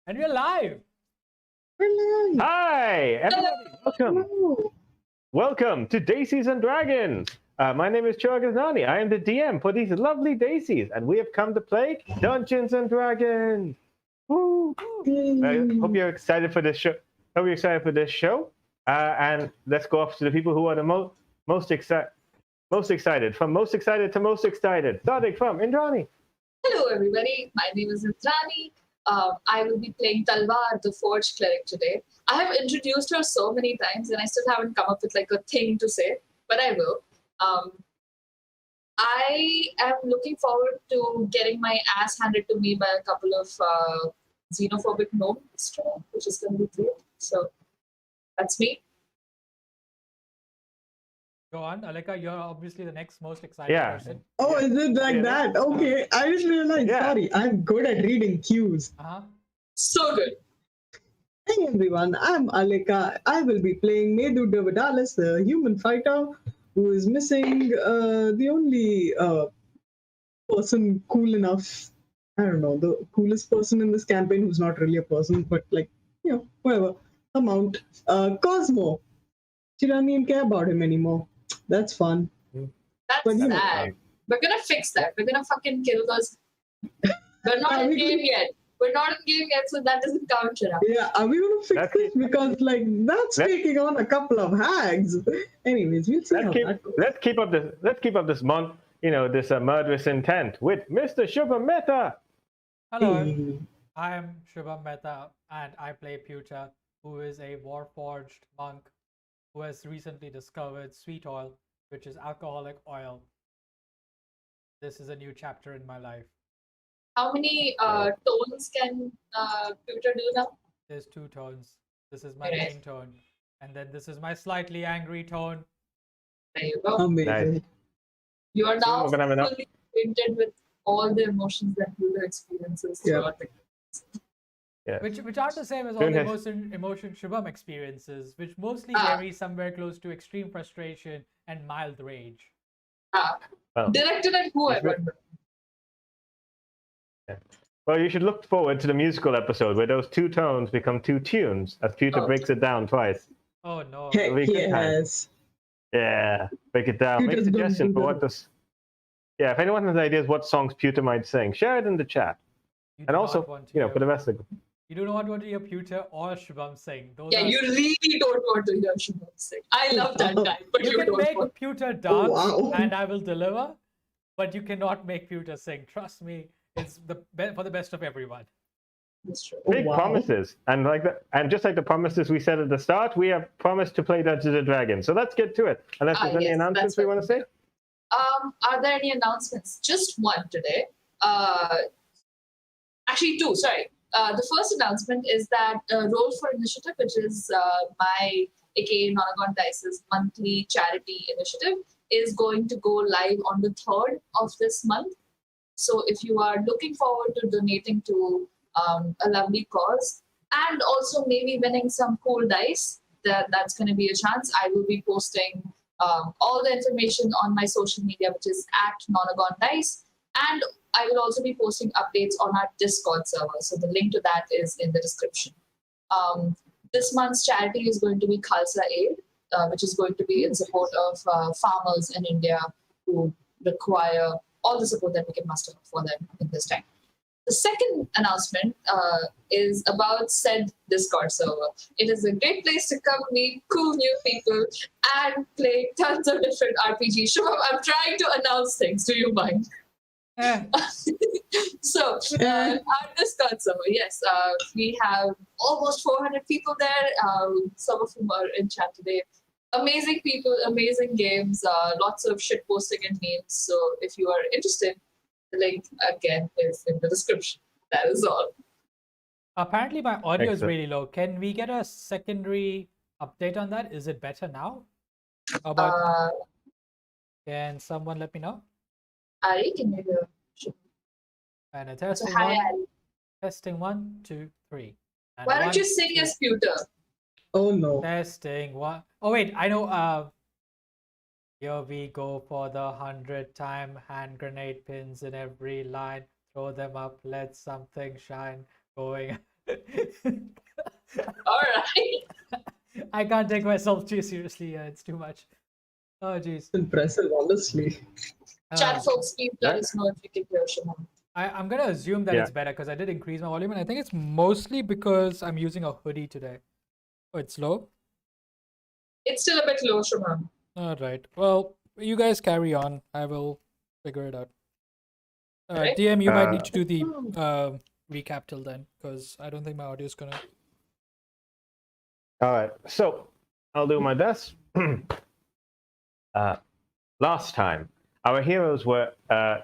And we're live. Hello. Hi, everybody. Welcome. Hello. Welcome to Desis and Dragons. My name is Indrani. I am the DM for these lovely Desis, and we have come to play Dungeons and Dragons. Woo. I hope you're excited for this show. And let's go off to the people who are the most excited. From most excited to most excited. Starting from Indrani. Hello, everybody. My name is Indrani. I will be playing Talvar the Forge Cleric today. I have introduced her so many times, and I still haven't come up with like a thing to say, but I will. I am looking forward to getting my ass handed to me by a couple of xenophobic gnomes, which is going to be great. So that's me. Go on, Aleka. You're obviously the next most excited person. Oh, is it like that? Okay, I didn't realize. Yeah. Sorry, I'm good at reading cues. So good. Hey everyone, I'm Aleka. I will be playing Medu Devadalis, the human fighter who is missing the only person cool enough. I don't know, the coolest person in this campaign who's not really a person, but like, whatever. Amount. Cosmo. She doesn't even care about him anymore. That's fun. That's But you know, sad. We're gonna fix that. We're gonna fucking kill those. We're not in game yet. We're not in game yet, so that doesn't count, Shira. Yeah, are we gonna fix this? Because like that's taking on a couple of hags. Anyways, we'll see how that goes. Let's keep up this murderous intent with Mr. Shubham Mehta. Hello, Hey. I am Shubham Mehta, and I play Pewter, who is a warforged monk who has recently discovered sweet oil, which is alcoholic oil. This is a new chapter in my life. How many tones can Pewter do now? There's 2 tones. This is my Okay. main tone, and then this is my slightly angry tone. There you go. Amazing. Nice. You are now We're gonna have enough. fully acquainted with all the emotions that Pewter experiences throughout the Yeah. Which aren't the same as all Don't the have- emotion Shubham experiences, which mostly Ah. vary somewhere close to extreme frustration and mild rage. Well, directed at whoever. well, you should look forward to the musical episode where those 2 tones become 2 tunes, as Pewter Oh. breaks it down twice. Oh no. Heck It'll be a good time. yes. Yeah, break it down. You Make just don't suggestions do for that. what this. Yeah, if anyone has ideas what songs Pewter might sing, share it in the chat. You And do also, not want to for hear- the rest of You do not want to hear Pewter or Shubham sing. Those Yeah, are... you really don't want to hear Shubham sing. I love that guy, but You you can don't make want. Pewter dance, wow. and I will deliver, but you cannot make Pewter sing. Trust me, it's for the best of everyone. That's true. Oh, big wow. promises, and just like the promises we said at the start, we have promised to play Dungeons and Dragons. So let's get to it. Unless there's any Yes, announcements that's we want to say. Are there any announcements? Just one today. Actually, 2. Sorry. The first announcement is that Roll for Initiative, which is my aka Nonagon Dice's monthly charity initiative, is going to go live on the 3rd of this month. So if you are looking forward to donating to a lovely cause and also maybe winning some cool dice, that's going to be a chance. I will be posting all the information on my social media, which is at Nonagon Dice, and I will also be posting updates on our Discord server. So the link to that is in the description. This month's charity is going to be Khalsa Aid, which is going to be in support of farmers in India who require all the support that we can muster for them in this time. The second announcement is about said Discord server. It is a great place to come meet cool new people and play tons of different RPGs. Shubham, I'm trying to announce things. Do you mind? So, our Discord server, yes, we have almost 400 people there. Some of whom are in chat today. Amazing people, amazing games, lots of shit posting and memes. So, if you are interested, the link again is in the description. That is all. Apparently, my audio is Excellent. really low. Can we get a secondary update on that? Is it better now? How about, can someone let me know? Ari, can you hear? And a So, testing hi, one, Ari. testing 1, 2, 3. And Why don't 1, you sing 2, as Pewter? Oh no. Testing 1. Oh wait, I know. Here we go for the 100-time hand grenade pins in every line. Throw them up, let something shine. Going All right. I can't take myself too seriously. Yeah, it's too much. Oh, jeez. Impressive, honestly. Chat folks, please let Yeah. us know if you can hear Shimon. I'm gonna assume that Yeah. it's better because I did increase my volume, and I think it's mostly because I'm using a hoodie today. Oh, it's low? It's still a bit low, Shimon. Alright. Well, you guys carry on. I will figure it out. Right. DM, you might need to do the recap till then, because I don't think my audio is gonna. All right, so I'll do my best. Last time, our heroes were, were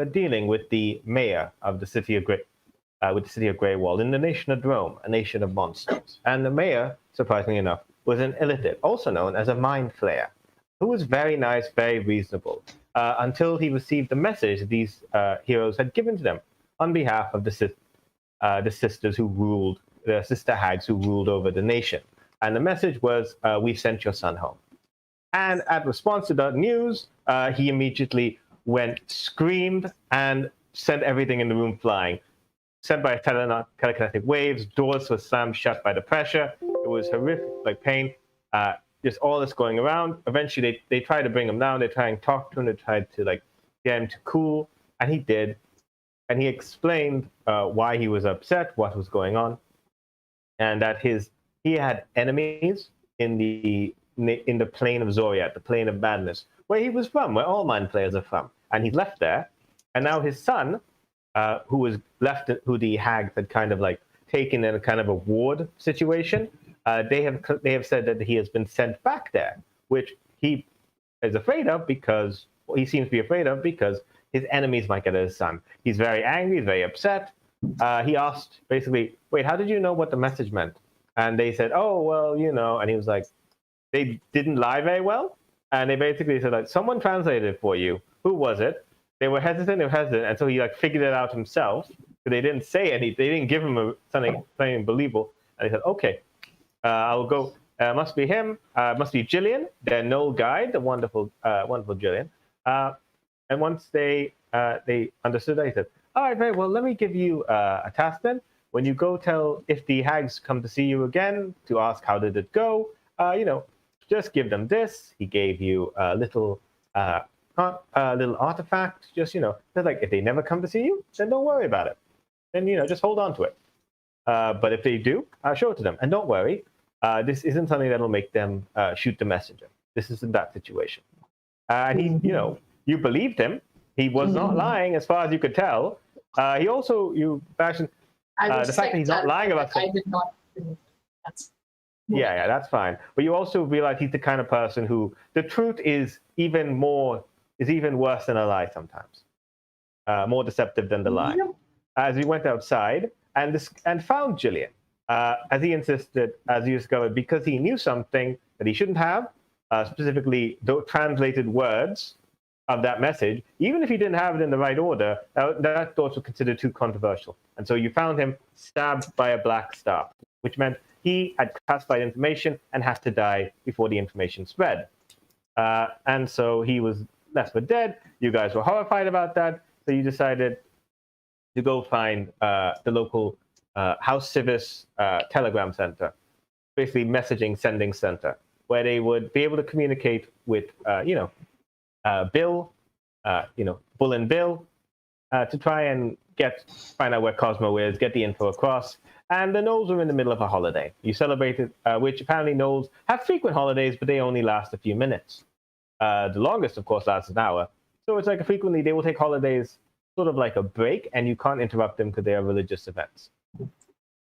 dealing with the mayor of the city of Greywall in the nation of Drome, a nation of monsters. And the mayor, surprisingly enough, was an Illithid, also known as a mind flayer, who was very nice, very reasonable, until he received the message these heroes had given to them on behalf of the sisters who ruled, the sister hags who ruled over the nation. And the message was, we've sent your son home. And at response to that news, he immediately screamed, and sent everything in the room flying. Sent by telekinetic waves, doors were slammed shut by the pressure. It was horrific, like pain. Just all this going around. Eventually, they tried to bring him down. They tried and talk to him. They tried to get him to cool, and he did. And he explained why he was upset, what was going on, and that he had enemies in the plane of Zoriat, the plane of madness, where he was from, where all mind players are from. And he left there, and now his son, who was left, who the hags had kind of taken in a kind of a ward situation, they have said that he has been sent back there, which he is afraid of because he seems to be afraid of because his enemies might get at his son. He's very angry, very upset. He asked basically, "Wait, how did you know what the message meant?" And they said, "Oh, well, you know." And he was like, they didn't lie very well, and they basically said someone translated it for you. Who was it? They were hesitant, and so he figured it out himself. So they didn't say anything. They didn't give him something believable. And he said, "Okay, I'll go. Must be him. Must be Gillian, their gnoll guide, the wonderful Gillian." And once they understood that, he said, "All right, very well. Let me give you a task then. When you go tell if the hags come to see you again to ask how did it go, just give them this." He gave you a little artifact. Just if they never come to see you, then don't worry about it. Then just hold on to it. But if they do, show it to them, and don't worry. This isn't something that'll make them shoot the messenger. This isn't that situation. And he, you believed him. He was not lying, as far as you could tell. He also, the fact that he's not lying about I did not. That's yeah, that's fine. But you also realize he's the kind of person who the truth is even worse than a lie sometimes. More deceptive than the lie. As he went outside and found Gillian, as he insisted, as you discovered, because he knew something that he shouldn't have, specifically the translated words of that message, even if he didn't have it in the right order, that thought was considered too controversial. And so you found him stabbed by a black star, which meant he had classified information and has to die before the information spread. And so he was left for dead. You guys were horrified about that, so you decided to go find the local House Sivis telegram center, basically sending center, where they would be able to communicate with, Bill, Bull and Bill, to try and find out where Kosmo is, get the info across. And the gnolls were in the middle of a holiday. You celebrated, which apparently gnolls have frequent holidays, but they only last a few minutes. The longest, of course, lasts an hour. So it's frequently they will take holidays sort of like a break, and you can't interrupt them because they are religious events.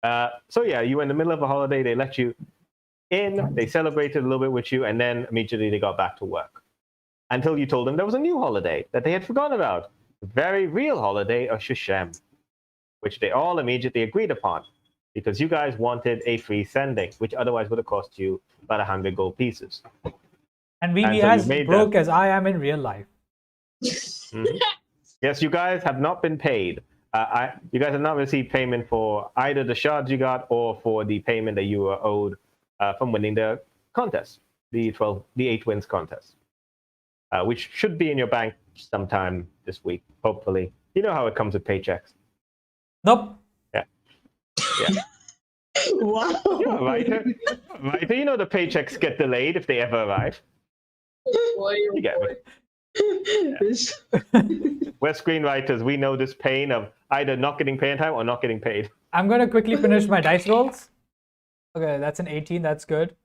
So yeah, you were in the middle of a holiday. They let you in. They celebrated a little bit with you, and then immediately they got back to work. Until you told them there was a new holiday that they had forgotten about. The very real holiday of Shushem, which they all immediately agreed upon, because you guys wanted a free sending, which otherwise would have cost you about 100 gold pieces. And we so be as broke as I am in real life. Mm-hmm. Yes, you guys have not been paid. You guys have not received payment for either the shards you got or for the payment that you were owed from winning the contest, the 8 wins contest, which should be in your bank sometime this week, hopefully. You know how it comes with paychecks. Nope. Yeah. Yeah. Wow. You're a writer. Writer, you know the paychecks get delayed if they ever arrive. Oh boy, oh You get me. boy. We're screenwriters. We know this pain of either not getting paid in time or not getting paid. I'm going to quickly finish my dice rolls. Okay, that's an 18. That's good.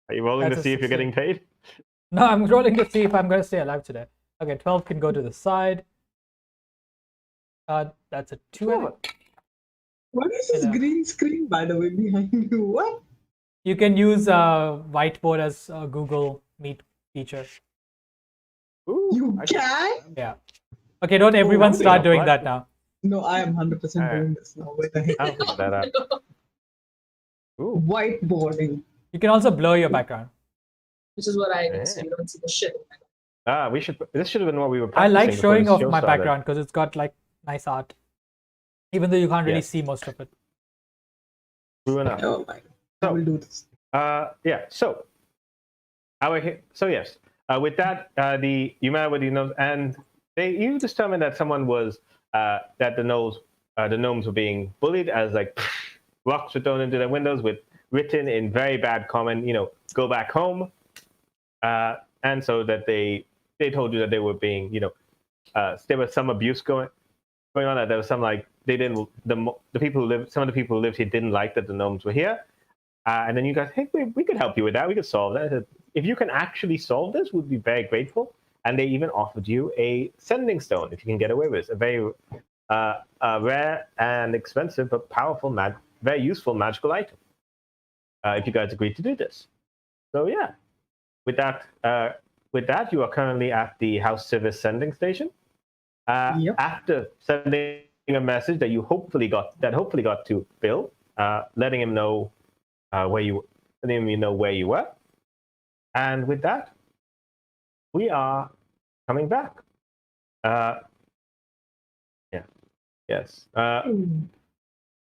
Are you rolling That's to a see if you're 16. getting paid? No, I'm rolling to see if I'm going to stay alive today. Okay, 12 can go to the side. That's a 2. I think. What is this Yeah. green screen, by the way, behind you? What? You can use whiteboard as a Google Meet feature. Ooh, You I should- can? Yeah. Okay, don't everyone Ooh, start yeah, doing what? that now. No, I am 100% doing this now. Wait a I'll figure that out. Ooh. Whiteboarding. You can also blur your background. Which is what I do, so you don't see the shit. We should. This should have been what we were I practicing. like before showing this off show my started. background because it's got like nice art, even though you can't really Yes. see most of it. True enough. Oh my. I So- will do this. Yeah. So, yes. With that, you met with the gnomes, and you determined that someone was that the gnomes were being bullied as like rocks were thrown into their windows with written in very bad common, go back home, and so that they told you that they were being, there was some abuse going on. That there was some like they didn't the people who lived, some of the people who lived here didn't like that the gnomes were here. And then you guys, hey, we could help you with that. We could solve that. I said, if you can actually solve this, we'd be very grateful. And they even offered you a sending stone if you can get away with it. A very rare and expensive but powerful, very useful magical item. If you guys agreed to do this. So yeah, with that, you are currently at the House Sivis sending station. Yep. After sending a message that hopefully got to Bill, letting him know where you were, and with that, we are coming back. Yes.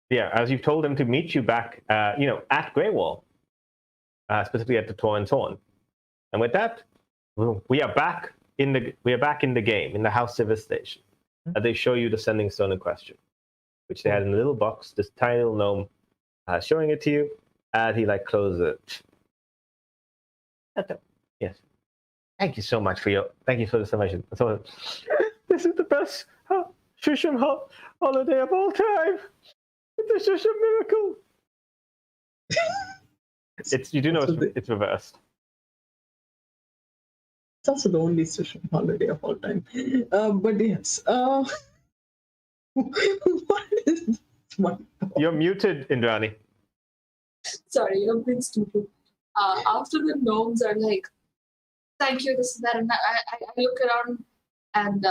Yeah, as you've told him to meet you back, at Grey Wall, specifically at the Torrent Horn, and with that, we are back in the game in the House Sivis station. They show you the sending stone in question, which they had in a little box. This tiny little gnome, showing it to you. And he closes it. Yes. Thank you so much for the summation. So, this is the best Shusham holiday of all time. It's a Shusham miracle. It's reversed. It's also the only social holiday of all time. But yes. What is this one? You're muted, Indrani. Sorry, I'm being stupid. After the gnomes are like, thank you, this and that, and I look around and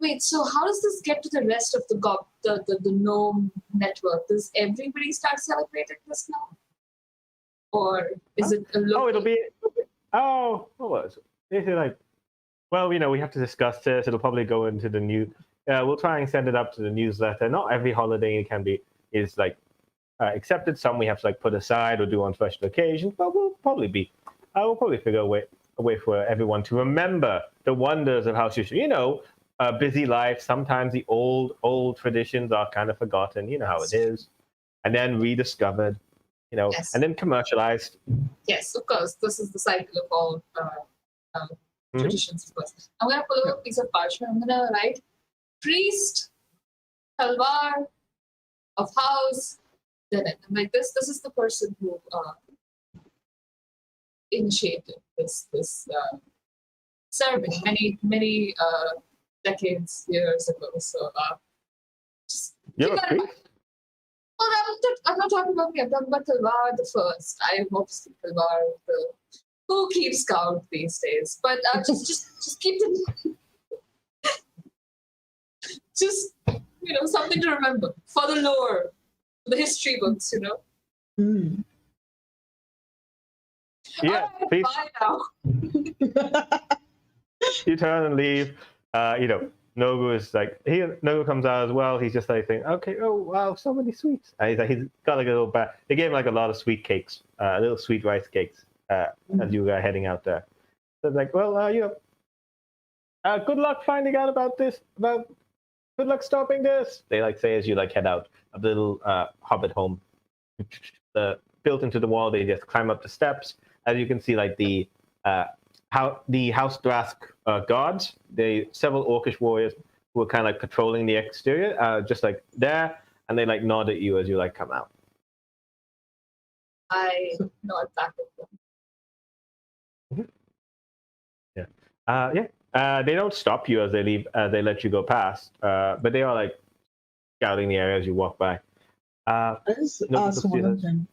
wait, so how does this get to the rest of the gnome network? Does everybody start celebrating this now? Or is it a local? What was it? They say we have to discuss this. It'll probably go into the new. We'll try and send it up to the newsletter. Not every holiday is accepted. Some we have to put aside or do on special occasions. But we'll probably figure a way for everyone to remember the wonders of House Sivis. Busy life. Sometimes the old traditions are kind of forgotten. You know how it is, and then rediscovered. Yes. And then commercialized. Yes, of course. This is the cycle of all traditions, of course. I'm going to pull out a piece of parchment. I'm going to write priest, Talvar of House. Then this is the person who initiated this ceremony many decades, years ago. So just You're a priest? Well, I'm not talking about me. I'm talking about Talvar the First. I am obviously Talvar who keeps count these days. But just keep it. Just something to remember for the lore, for the history books. Hmm. Yeah, All right, please. bye now. You turn and leave. Nogu is Nogu comes out as well. He's just thinking, okay, oh wow, so many sweets. And he's got a little bag. They gave him a lot of sweet cakes, little sweet rice cakes, as you were heading out there. So it's well, good luck finding out about this, about good luck stopping this. They like say as you like head out of the little hobbit home, built into the wall. They just climb up the steps. As you can see, like the House Drask guards, several orcish warriors who are kind of like patrolling the exterior, just like there, and they like nod at you as you like come out. I nod back at them. They don't stop you as they leave. They let you go past, but they are like scouting the area as you walk by. I just asked one of them.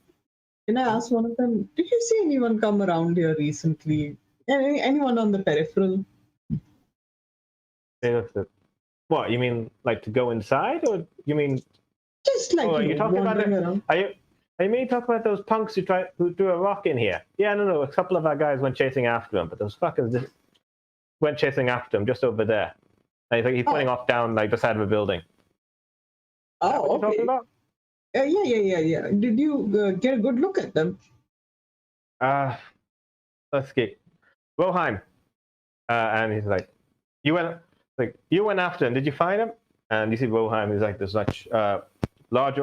Can I ask one of them? Did you see anyone come around here recently? Anyone on the peripheral? What you mean, like to go inside, or you mean? Just like are you talking about around. Are you mean talking about those punks who threw a rock in here? Yeah, no. A couple of our guys went chasing after them, but those fuckers went chasing after them just over there. And he's pointing off down like the side of a building. Oh, okay. Talking about? Yeah. Did you get a good look at them? Let's get Roheim. And he's like, you went after him. Did you find him? And you see Roheim is like this much large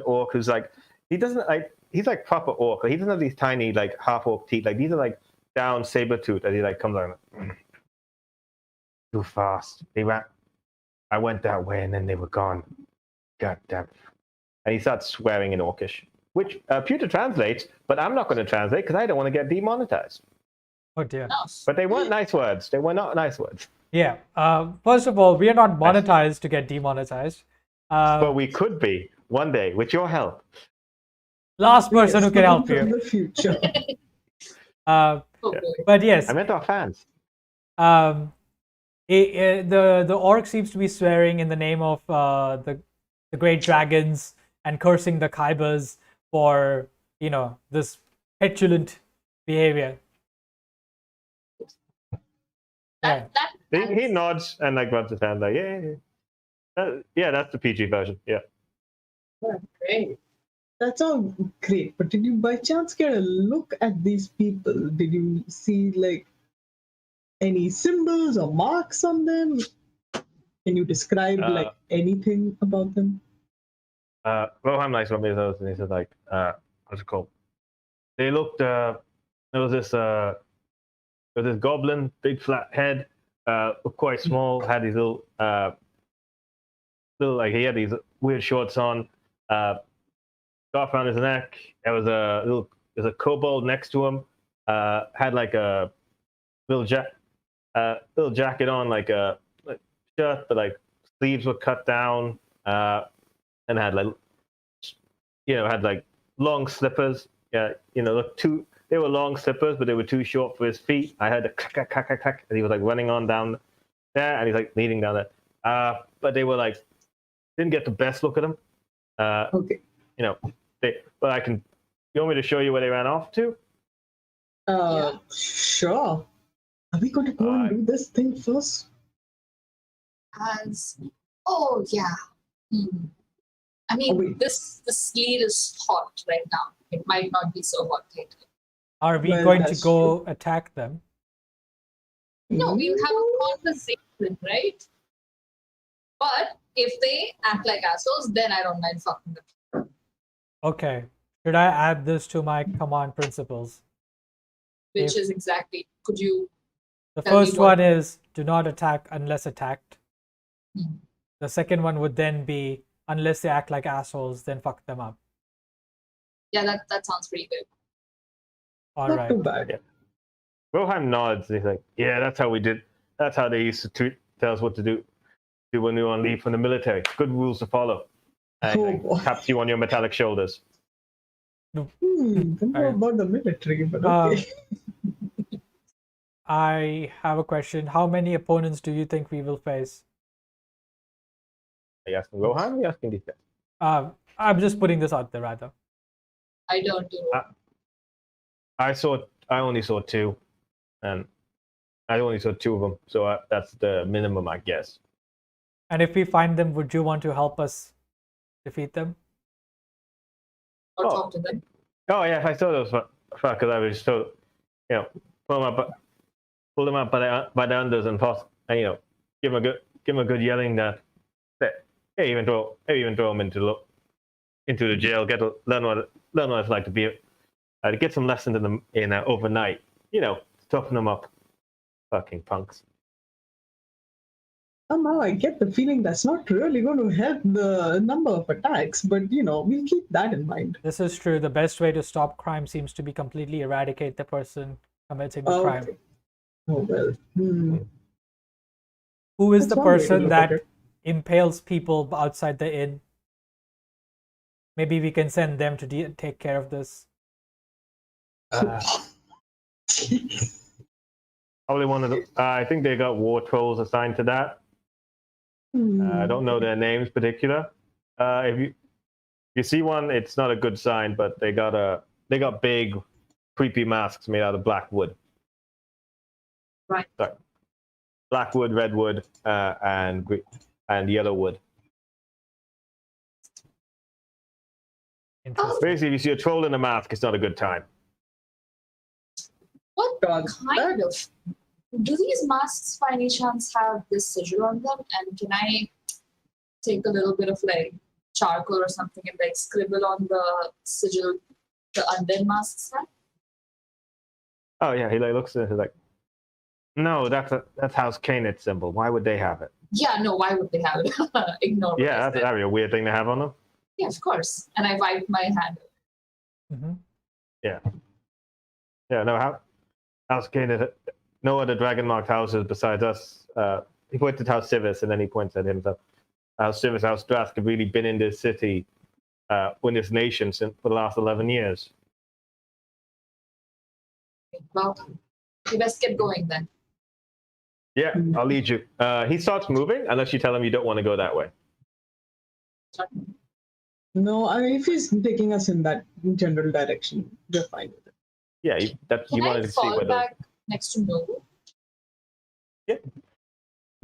orc who's like, he doesn't like, he's like proper orc. Like, he doesn't have these tiny like half orc teeth. Like these are like down saber tooth as he like comes on. Too fast. I went that way and then they were gone. God damn. And he starts swearing in Orcish, which Pewter translates, but I'm not going to translate because I don't want to get demonetized. Oh dear. But they weren't nice words. They were not nice words. Yeah. First of all, we are not monetized to get demonetized. But we could be one day with your help. Last person who can help you. In the future. But yes. I meant our fans. The orc seems to be swearing in the name of the great dragons and cursing the Kybers for this petulant behavior. He nods and like rubs his hand like yeah, that's the PG version. Yeah. Great. That's all great. But did you by chance get a look at these people? Did you see like any symbols or marks on them? Can you describe like anything about them? Rohan likes one of those, and he said like, what's it called? They looked. There was this goblin, big flat head, quite small. Had these little like he had these weird shorts on. Scarf around his neck. There's a kobold next to him. Had like a little jacket on, like a shirt, but like sleeves were cut down, and had like long slippers. Yeah, they were long slippers, but they were too short for his feet. I heard a clack, clack, clack, clack, and he was like running on down there, and he's like leading down there. But they were like didn't get the best look at him. Okay. But I can. You want me to show you where they ran off to? Sure. Are we going to go and do this thing first? I mean, this lead is hot right now. It might not be so hot later. Are we going to go attack them? No, we'll have a conversation, right? But if they act like assholes, then I don't mind fucking them. Okay. Should I add this to my command principles? Which is exactly, could you... The first one is, do not attack unless attacked. Hmm. The second one would then be, unless they act like assholes, then fuck them up. Yeah, that sounds pretty good. All Not right. too bad. Yeah. Rohan nods. He's like, yeah, that's how we did. That's how they used to tell us what to do when we were on leave from the military. Good rules to follow. And taps you on your metallic shoulders. Don't know about the military, but okay. I have a question. How many opponents do you think we will face? Are you asking Rohan or are you asking these guys? I'm just putting this out there, rather. I don't know. I only saw two, and I only saw two of them, so that's the minimum, I guess. And if we find them, would you want to help us defeat them? Or talk to them. Oh yeah, I saw those fuckers. I was so, pull them up by the unders and give them a good yelling that even throw him into the jail. Learn what it's like to be to get some lessons in overnight. Toughen them up. Fucking punks. Somehow I get the feeling that's not really going to help the number of attacks, but we'll keep that in mind. This is true. The best way to stop crime seems to be completely eradicate the person committing the crime. Okay. Oh well. Who is That's the one way to person look at that it. impales people outside the inn? Maybe we can send them to take care of this. Probably one of the. I think they got war trolls assigned to that. I don't know their names particular. If you see one, it's not a good sign. But they got big, creepy masks made out of black wood. Right. Sorry. Black wood, red wood, and yellow wood. Interesting. Basically, if you see a troll in a mask, it's not a good time. What kind of? Do these masks by any chance have this sigil on them? And can I take a little bit of like charcoal or something and like scribble on the sigil the undead masks have? Oh yeah, he looks at it, he's like, no, that's House Canet's symbol. Why would they have it? Yeah, no, why would they have it? Ignore Yeah, what I that'd be a weird thing to have on them. Yeah, of course. And I wiped my hand. Mm-hmm. Yeah, no, House Canet, no other dragon-marked houses besides us. He points at House Sivis, and then he points at himself. House Sivis, House Drask have really been in this city, in this nation for the last 11 years. Well, you best get going then. Yeah, I'll lead you. He starts moving unless you tell him you don't want to go that way. No, I mean, if he's taking us in that general direction, we're fine with it. Yeah, you Can wanted I to see fall whether. back next to Nogu? Yeah.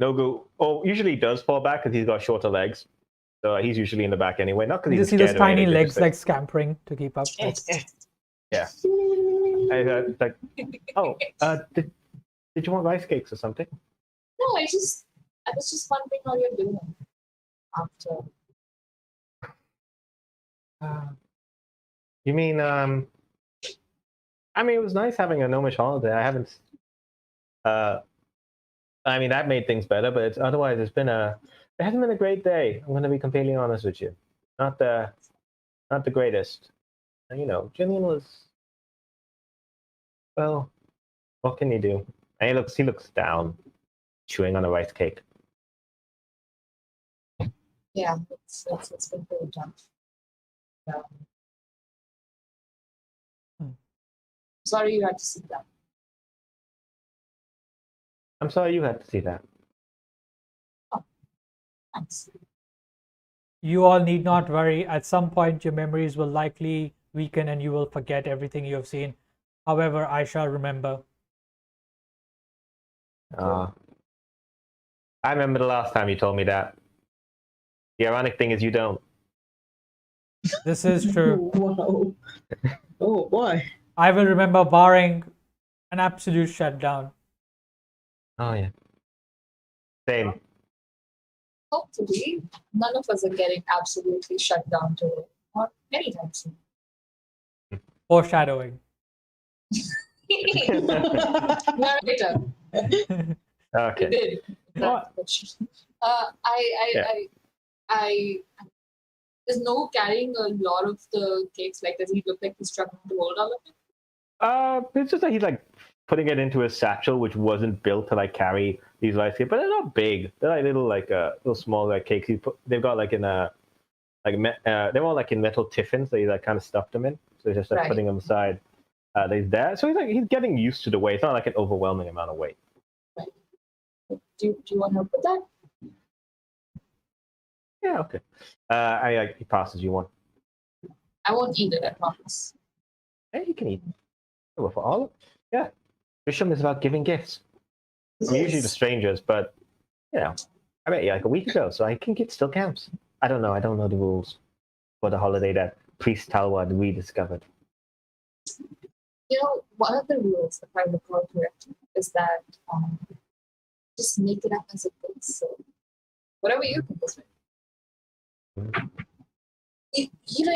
Nogu, usually he does fall back because he's got shorter legs. So he's usually in the back anyway. Not because You he's see those scared or tiny anything, legs just like scampering to keep up. Yeah. It's like, did you want rice cakes or something? No, I was just wondering how you're doing after. You mean, I mean, it was nice having a gnomish holiday. I haven't, I mean, that made things better, but otherwise it hasn't been a great day. I'm going to be completely honest with you. Not the greatest. Gillian was, well, what can you do? And he looks down, chewing on a rice cake. Yeah, it's been pretty tough. Yeah. Sorry you had to see that. I'm sorry you had to see that. Thanks. You all need not worry. At some point, your memories will likely weaken and you will forget everything you have seen. However, I shall remember. I remember the last time you told me that. The ironic thing is you don't. This is true. Wow. Oh, boy. I will remember barring an absolute shutdown. Oh, yeah. Same. Hopefully, none of us are getting absolutely shut down today, or anytime soon. Foreshadowing. Narrator. Okay. You did. Is No carrying a lot of the cakes? Like, does he look like he's struggling to hold all of it? It's just like he's like putting it into a satchel, which wasn't built to like carry these rice cakes, but they're not big. They're like little small like cakes. They've got like in they're all like in metal tiffins. So he like kind of stuffed them in. So he's just like Right. putting them aside. He's there, so he's getting used to the weight. It's not like an overwhelming amount of weight. Do you want help with that? Yeah, okay. He passes you one. I won't eat it, I promise. Hey, you can eat. Oh, for all. Yeah. Bishop is about giving gifts. I mean, usually to strangers, but I met you like a week ago, so I think it still counts. I don't know the rules for the holiday that Priest Talvar rediscovered. One of the rules, if I recall correctly, is that just make it up as it goes. So whatever you think is right. You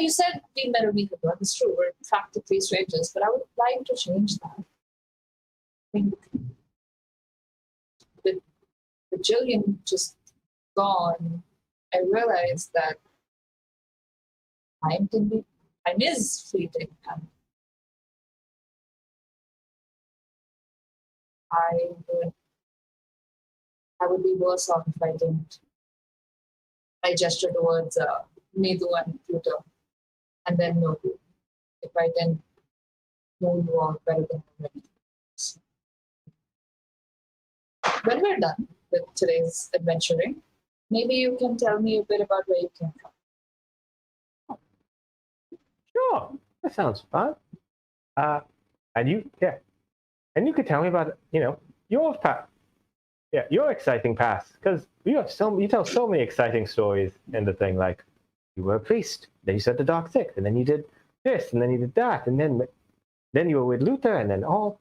said we met a week ago. It's true. We're practically strangers, but I would like to change that. I think with Gillian just gone, I realized that time is fleeting, and I would be worse off if I didn't. I gesture towards Medu and Pewter, and then know you. If I didn't know you all better than already. When we're done with today's adventuring, maybe you can tell me a bit about where you came from. Sure, that sounds fun. And you could tell me about your past. Yeah, your exciting past, because you tell so many exciting stories in the thing. Like you were a priest, then you said the Dark Six, and then you did this, and then you did that, and then you were with Luther, and then all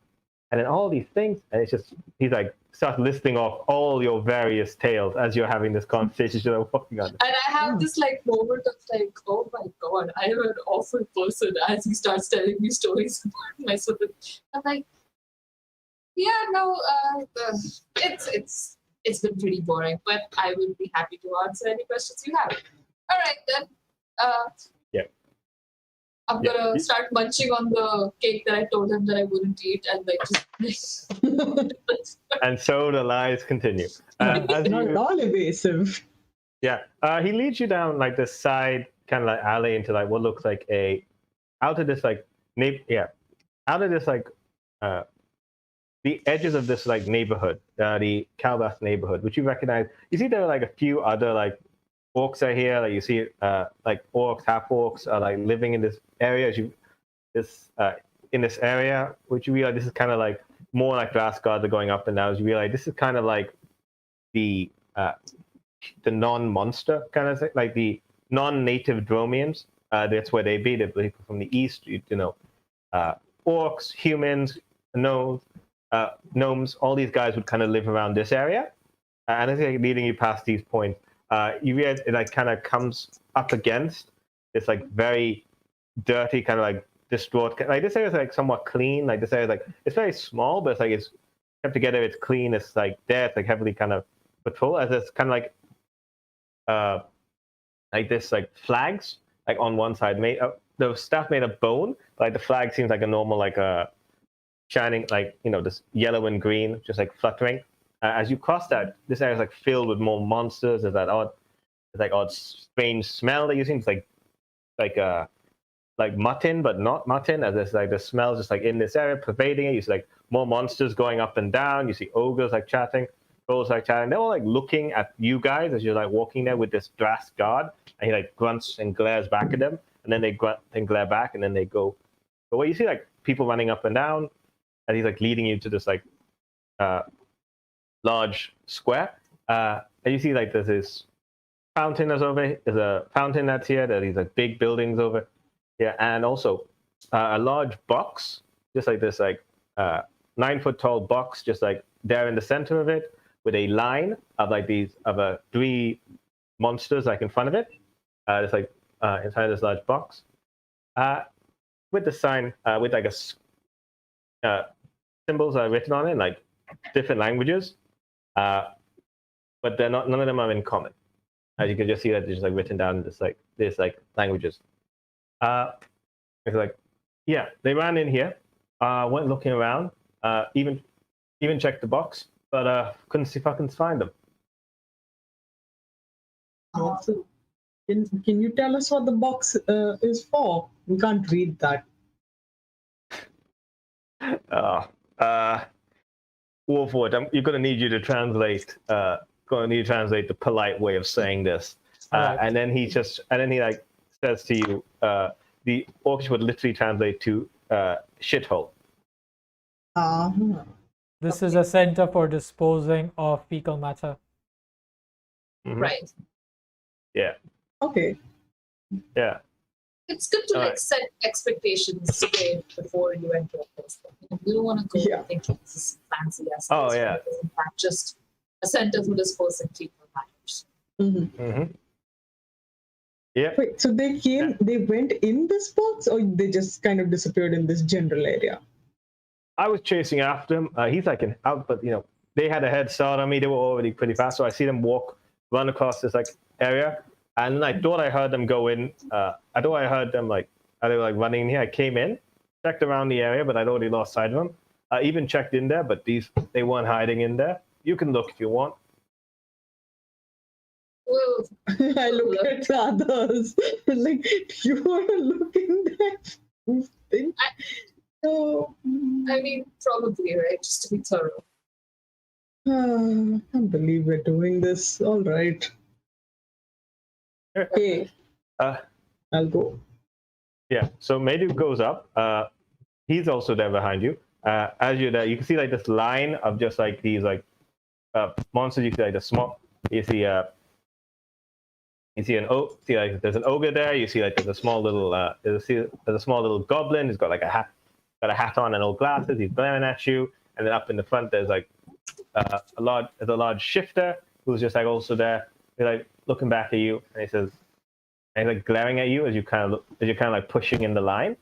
these things, and it's just he's like starts listing off all your various tales as you're having this conversation you're walking on. And I have this moment of oh my god, I am an awful person as he starts telling me stories about myself. I'm like, yeah, no, it's been pretty boring, but I would be happy to answer any questions you have. All right then. I'm gonna start munching on the cake that I told him that I wouldn't eat, and just. And so the lies continue. Not all evasive. Yeah, he leads you down this side kind of alley into what looks like out of this the edges of this neighborhood, the Calvas neighborhood, which you recognize. You see there are a few other orcs are here. You see orcs, half orcs are living in this area. In this area, which you realize this is kind of more grass guards are going up and down. As you realize this is kind of the non-monster kind of thing, the non-native Dromians. That's where they be. They're people from the east. Orcs, humans, gnomes. All these guys would kind of live around this area. And as they're leading you past these points, you realize it kind of comes up against this very dirty kind of distraught. This area is somewhat clean. This area it's very small, but it's kept together. It's clean. It's there. It's heavily kind of patrolled. As it's kind of this flags on one side made the stuff made of bone. But the flag seems like a normal shining this yellow and green just fluttering. As you cross that, this area is filled with more monsters. There's that odd strange smell that you see. It's like mutton, but not mutton. As there's the smell just in this area pervading it. You see more monsters going up and down. You see ogres chatting, trolls chatting. They're all looking at you guys as you're walking there with this brass guard, and he grunts and glares back at them, and then they grunt and glare back, and then they go. But what you see people running up and down, and he's leading you to this large square, and you see there's this fountain that's over here. There's a fountain that's here. There are these big buildings over here, and also a large box, just this 9-foot tall box, just there in the center of it, with a line of three monsters in front of it. It's inside this large box, with the sign with symbols are written on it in different languages, but none of them are in common. As you can just see that they're just written down in this languages. It's they ran in here, went looking around, even checked the box, but couldn't see if I can find them. So, can you tell us what the box is for? We can't read that. Warforged, you're gonna need you to translate. The polite way of saying this. Right. And then he says to you, the orcs would literally translate to shithole. This is a center for disposing of fecal matter. Mm-hmm. Right. Yeah. Okay. Yeah. It's good to set expectations straight before you enter a place. You don't want to go thinking this is fancy as it's in fact just a center for disposing fecal matters. Mm-hmm. Mm-hmm. Yeah. Wait, so they went in this box, or they just kind of disappeared in this general area? I was chasing after him. He's like out, but they had a head start on me. They were already pretty fast, so I see them run across this like area, and then I thought I heard them go in. I thought I heard them they were like running in here. I came in, checked around the area, but I'd already lost sight of them. I even checked in there, but they weren't hiding in there. You can look if you want. Well, I look at the others. Like, you want to look in there? No. I mean, probably, right? Just to be thorough. I can't believe we're doing this. All right. Okay. I'll go. Yeah. So Medu goes up. He's also there behind you. As you're there, you can see like this line of just like these monsters. You see like the small. You see there's an ogre there. You see like there's a small little goblin. He's got like a hat on and old glasses. He's glaring at you. And then up in the front there's like a large shifter who's just like also there. He's like looking back at you, and he's like glaring at you as you're kind of like pushing in the line.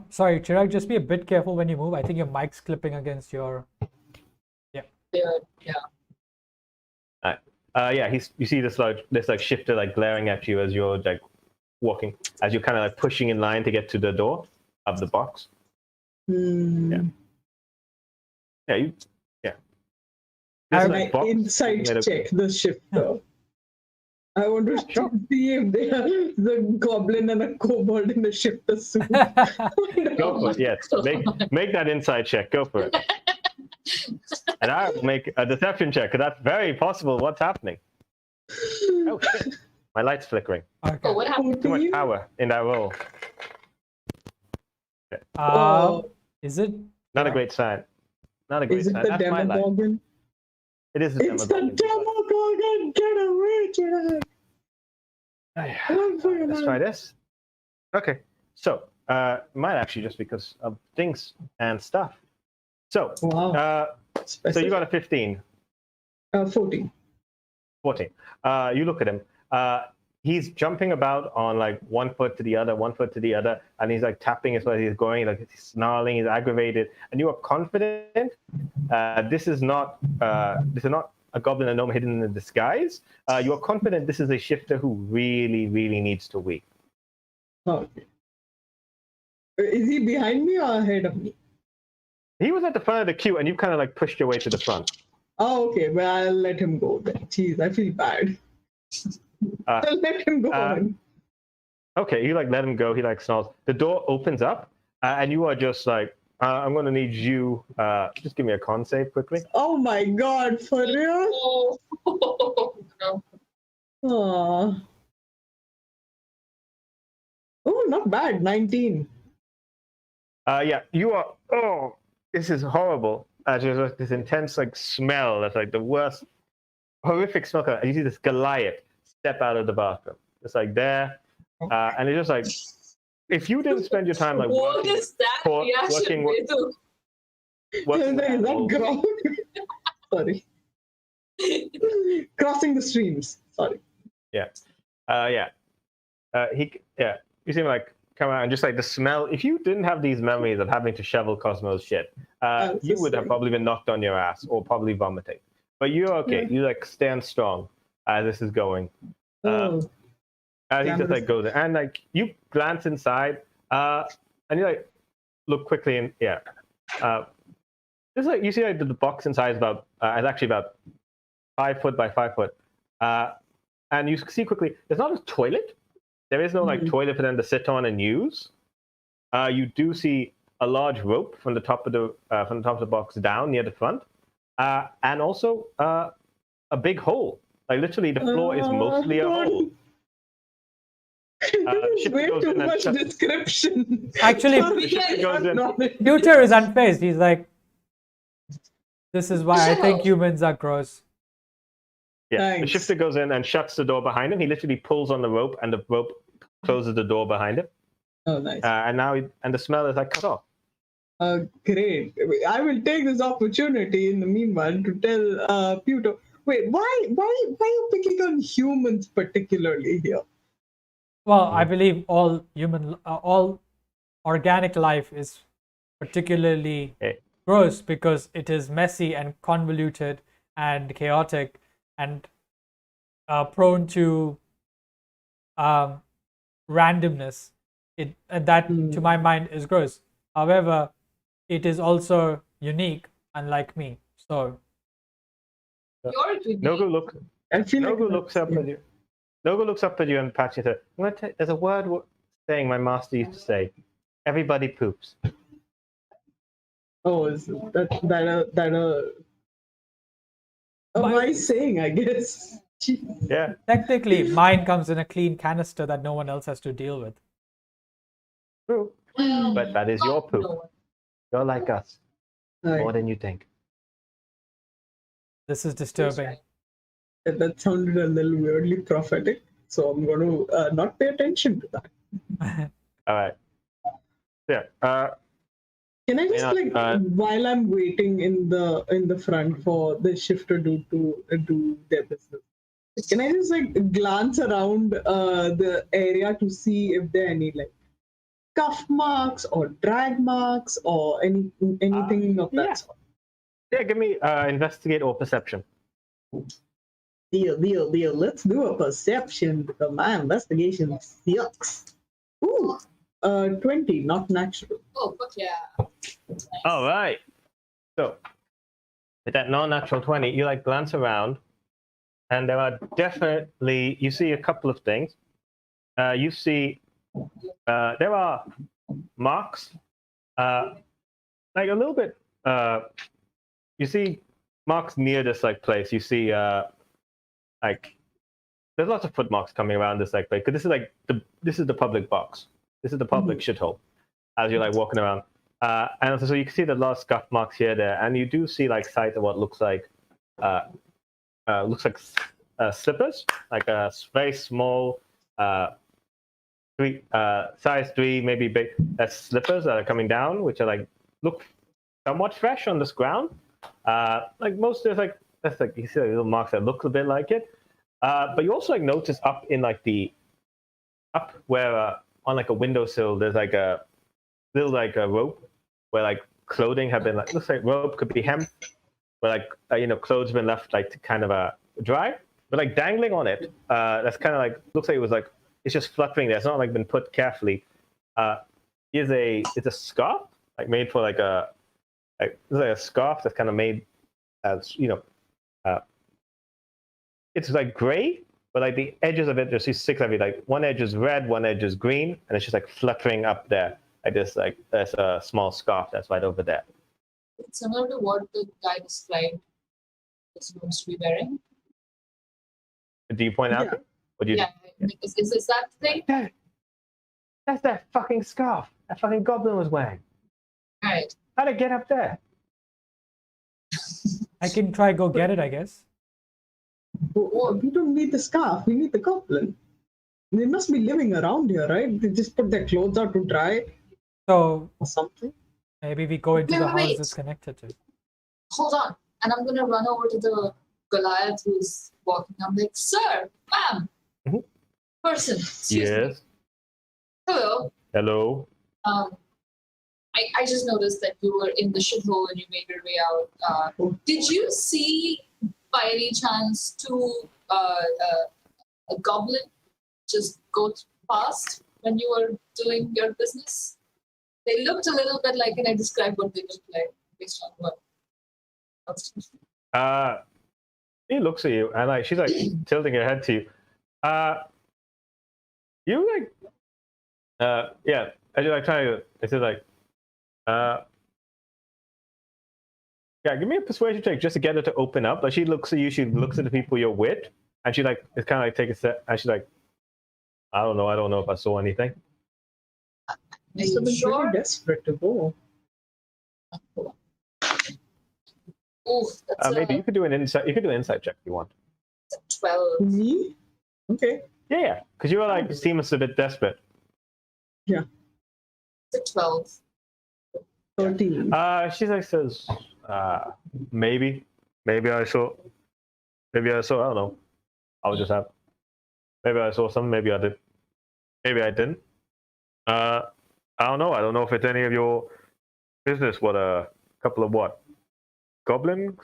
Sorry, Chirag, just be a bit careful when you move. I think your mic's clipping against your. Yeah. You see this like shifter like glaring at you as you're like walking, as you're kind of like pushing in line to get to the door of the box. Yeah. I insight check the shifter. I want to see if they are the goblin and a kobold in a shifter suit. Go for it. Yes, make that inside check. Go for it. And I'll make a deception check, because that's very possible what's happening. Oh shit! My light's flickering. Okay. Oh, what happened? Too much power in that roll. Is it? Not a great sign. Not a great Is it sign. the That's my light. Demogorgon? It is the It's the Demogorgon! Get away, Chirag! Let's try this. Okay, so might actually just because of things and stuff. So Wow. So you got a 15. 14. 14. You look at him. He's jumping about on like one foot to the other, and he's like tapping as well as he's going, like he's snarling, he's aggravated, and you are confident this is not a goblin and gnome hidden in a disguise. You are confident this is a shifter who really, really needs to weep. Okay. Is he behind me or ahead of me? He was at the front of the queue, and you kind of like pushed your way to the front. Oh, okay. Well, I'll let him go then. Jeez, I feel bad. I'll let him go on. Okay, you like let him go. He like snarls. The door opens up, and you are just like, I'm going to need you. Just give me a con save quickly. Oh my god, for real? Oh, no. Aww. Oh, not bad. 19. Yeah, you are. Oh, this is horrible. Just like this intense like smell. That's like the worst, horrific smell. You see this Goliath step out of the bathroom. It's like there, and it's just like, if you didn't spend your time like What is that reaction, Vedu? Is that ground? Sorry. Crossing the streams. Sorry. Yeah. You seem like come out and just like the smell. If you didn't have these memories of having to shovel Kosmo's shit, you would have probably been knocked on your ass or probably vomiting. But you're okay. You like stand strong as this is going. As he just like goes in. And like you glance inside, and you like look quickly and just like you see like the box inside is about it's actually about 5 foot by 5 foot. And you see quickly there's not a toilet. There is no like toilet for them to sit on and use. You do see a large rope from the top of the box down near the front, and also a big hole. Like literally, the floor is mostly a hole. Way too much description. Actually, Pewter is unfazed. He's like, this is why I think humans are gross. Yeah, Thanks. The shifter goes in and shuts the door behind him. He literally pulls on the rope, and the rope closes the door behind him. Oh, nice. And now, the smell is like cut off. Great. I will take this opportunity in the meanwhile to tell Pewter, Wait, why are you picking on humans particularly here? Well, I believe all all organic life is particularly gross because it is messy and convoluted and chaotic and prone to randomness. That, to my mind, is gross. However, it is also unique, unlike me. So, You're unique. Nogu looks up yeah. at you. Nogu looks up at you and pats you. There's a word saying my master used to say. Everybody poops. Oh, is that a wise saying, I guess. Yeah. technically, mine comes in a clean canister that no one else has to deal with. True. But that is your poop. No. You're like us. Right. More than you think. This is disturbing. That sounded a little weirdly prophetic, so I'm going to not pay attention to that. All right. Yeah. Can I just while I'm waiting in the front for the shifter dude to do their business, can I just glance around the area to see if there are any cuff marks or drag marks or anything of that sort? Yeah, give me investigate or perception. Deal. Let's do a perception because my investigation sucks. Ooh, 20, not natural. Oh, fuck yeah. Nice. All right. So, with that non-natural 20, you glance around, and there are definitely, you see a couple of things. You see there are marks, a little bit, you see marks near this place. You see there's lots of footmarks coming around this place, because this is the public box. This is the public shithole as you're walking around. And so you can see the lot of scuff marks here, there, and you do see sight of what looks like slippers, a very small, size 3, maybe big, slippers that are coming down, which are look somewhat fresh on this ground. Most there's you see little marks that look a bit like it. But you also notice up in up where on a windowsill there's a little a rope where clothing have been looks like rope, could be hemp, where clothes have been left to kind of dry, but dangling on it, that's kind of looks like it was it's just fluttering there. It's not been put carefully. It's a scarf made for it's a scarf that's kind of made as it's gray, but the edges of it, just you six of it, one edge is red, one edge is green, and it's just fluttering up there. There's a small scarf that's right over there. It's similar to what the guy described the supposed to be wearing. Do you point out? Yeah. What do you? Yeah. Is that the thing? That's that fucking scarf that fucking goblin was wearing. All right. How'd it get up there? I can try go get it, I guess. We don't need the scarf. We need the goblin. They must be living around here, right? They just put their clothes out to dry So or something. maybe we go into the house Wait. it's connected to. Hold on. And I'm gonna run over to the Goliath who's walking. I'm like, sir, ma'am, person. Excuse me. Yes. Hello. Hello. I just noticed that you were in the shithole and you made your way out. Did you see, by any chance, a goblin just go past when you were doing your business? They looked a little bit like, and I described what they looked like based on what. He looks at you and she's tilting her head to you. You yeah. As you're trying to, it's yeah, give me a persuasion check just to get her to open up. She looks at you, she looks at the people you're with, and she it's kind of take a step, and she's I don't know if I saw anything. Must have been pretty desperate to go. Ooh, that's Maybe you could do an insight. You could do an insight check if you want. 12. Me? Okay. Yeah, because you were seems a bit desperate. Yeah. It's a 12. 13. She says, maybe I saw. Maybe I saw. I don't know. I was just have. Maybe I saw something. Maybe I did. Maybe I didn't. I don't know. I don't know if it's any of your business. What a couple of what? Goblins?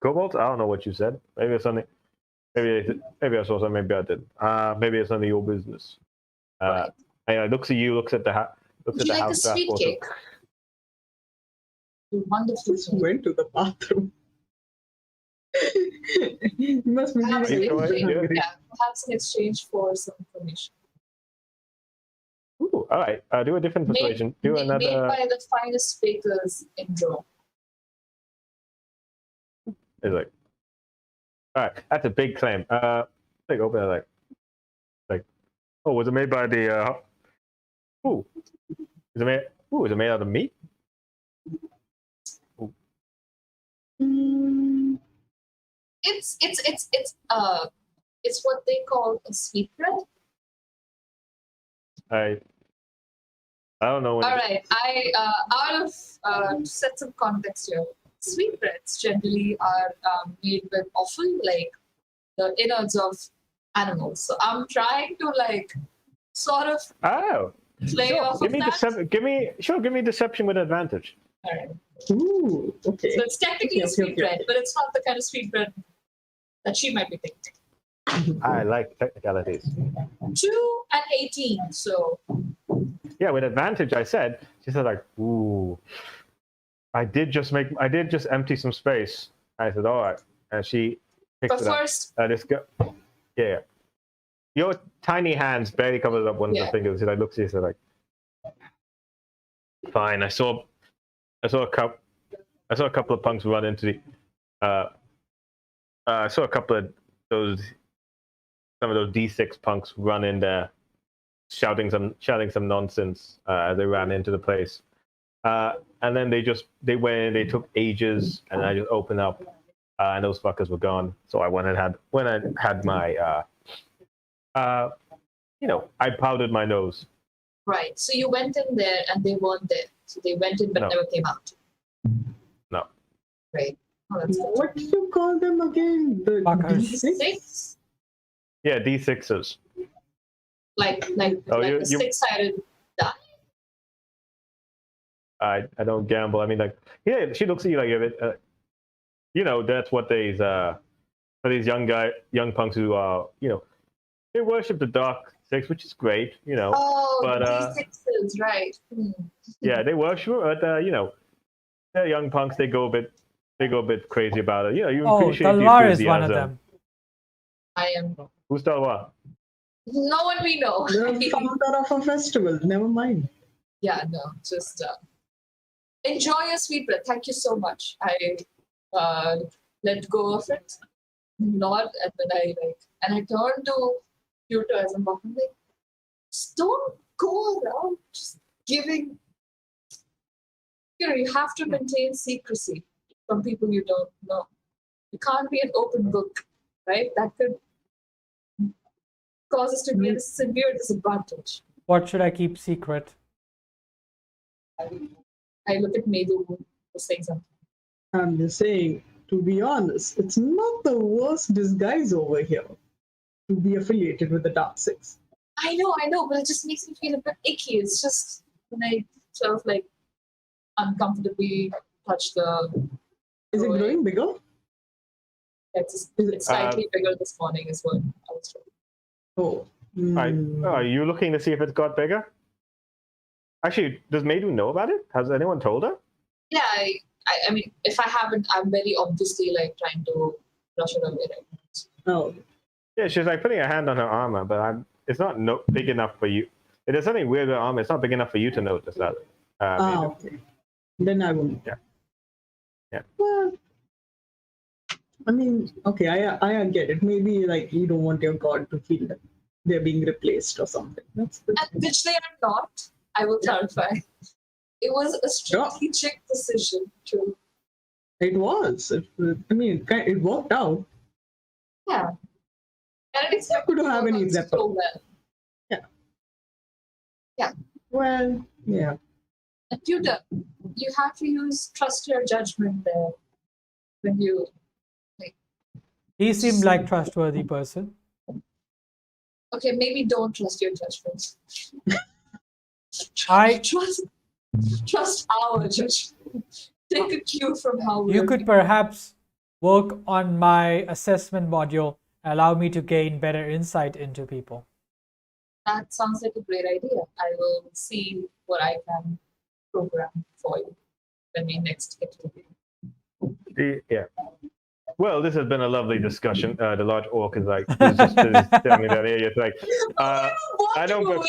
Kobolds? I don't know what you said. Maybe it's something. Maybe I saw something. Maybe I didn't. Maybe it's none of your business. Right. Anyway, looks at you. Looks at the looks Would at you the like a house draft sweet photo. cake? Wonderful. Just went to the bathroom. You must be Perhaps Are you in sure? exchange, Yeah. yeah, perhaps in exchange for some information. Ooh, all right. Do a different persuasion. Do Made another. by the finest bakers in Rome. It's like, all right. That's a big claim. Like open it like. Oh, was it made by the? Ooh, is it made? Ooh, is it made out of meat? Mm, It's what they call a sweetbread. I don't know. All right, out of to set some context here, sweetbreads generally are made with offal, like the innards of animals. So I'm trying to like sort of Oh, play sure. off Give of me that. give me deception with advantage. All right. ooh, okay. So it's technically a Okay, okay, sweetbread, okay. but it's not the kind of sweetbread that she might be thinking. I like technicalities. 2 and 18. So Yeah, with advantage, I said. She said like, ooh. I did just empty some space. I said, all right, and she picks but it up. first, This go. Yeah. Your tiny hands barely covers up one of Yeah. the fingers. She like looks at you, said like, fine. I saw a couple of punks run into the. I saw a couple of some of those D6 punks run in there, shouting some nonsense as they ran into the place. And then they went in, they took ages, and I just opened up, and those fuckers were gone. So I went and had my I powdered my nose. right. So you went in there and they weren't there. So they went in but No. never came out. No. Right. Oh, that's good. What did you call them again? The Fuckers. D6? 6? Yeah, D6s. Like Oh, the you- 6-sided die? I don't gamble. I mean, like, yeah, she looks at you like, that's what these young punks who are, they worship the dark six, which is great, Oh, But, the D6s, right. Yeah, they worship it, but they're young punks. They go a bit crazy about it. You Oh, appreciate the Talvar is one of enthusiasm. them. I am. Who's Talvar? No one we know. The founder of a festival. Never mind. Yeah, no, just enjoy your sweetbread. Thank you so much. I let go of it, nod, and then I turned to Pewter as I'm walking, like, just don't go around just giving. You have to maintain secrecy from people you don't know. You can't be an open book, right? That could cause us to be at a severe disadvantage. What should I keep secret? I look at Medu who was saying something. I'm just saying, to be honest, it's not the worst disguise over here to be affiliated with the Dark Six. I know, but it just makes me feel a bit icky. It's just when I sort of like uncomfortably touch the. Is it Right. growing bigger? It's slightly bigger this morning, is what I was told. Oh. Are you looking to see if it's got bigger? Actually, does Maydu know about it? Has anyone told her? Yeah, I mean, if I haven't, I'm very obviously like trying to brush it away. Right? Oh. Yeah, she's like putting her hand on her armor, but it's not big enough for you. If there's something weird with her armor, it's not big enough for you to notice that. Maydu. Okay. Then I won't. Yeah. Well, I mean, okay, I get it. Maybe like you don't want your god to feel that they're being replaced or something. That's the And which they are not. I will clarify. It was a strategic decision to. It was. I mean, it worked out. Yeah. And it's Could have any so example. well. Well, yeah. And Pewter, you have to trust your judgment there when you He seemed like trustworthy person. Okay, maybe don't trust your judgment. I- trust our judgment. Take a cue from how we You are could being. perhaps work on my assessment module, allow me to gain better insight into people. That sounds like a great idea. I will see what I can program for you when we next get to the Yeah. Well, this has been a lovely discussion. The large orc is like, is just telling me that here. It's like, I don't.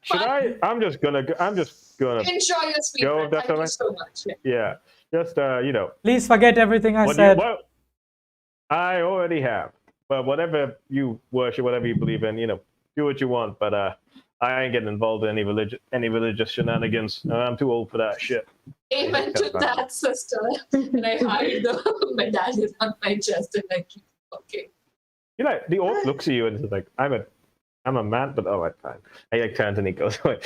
Should I? I'm just gonna. Enjoy your sweet Go, bread. that's Thank all you right. so much. Yeah. Yeah. Just Please forget everything I what said. what I already have. But whatever you worship, whatever you believe in, do what you want. But I ain't getting involved in any religious shenanigans. I'm too old for that shit. Amen to that, sister. And I hide the medallion on my chest and I keep walking. The orc looks at you and is like, I'm a man, but all right, fine. I turns and he goes away.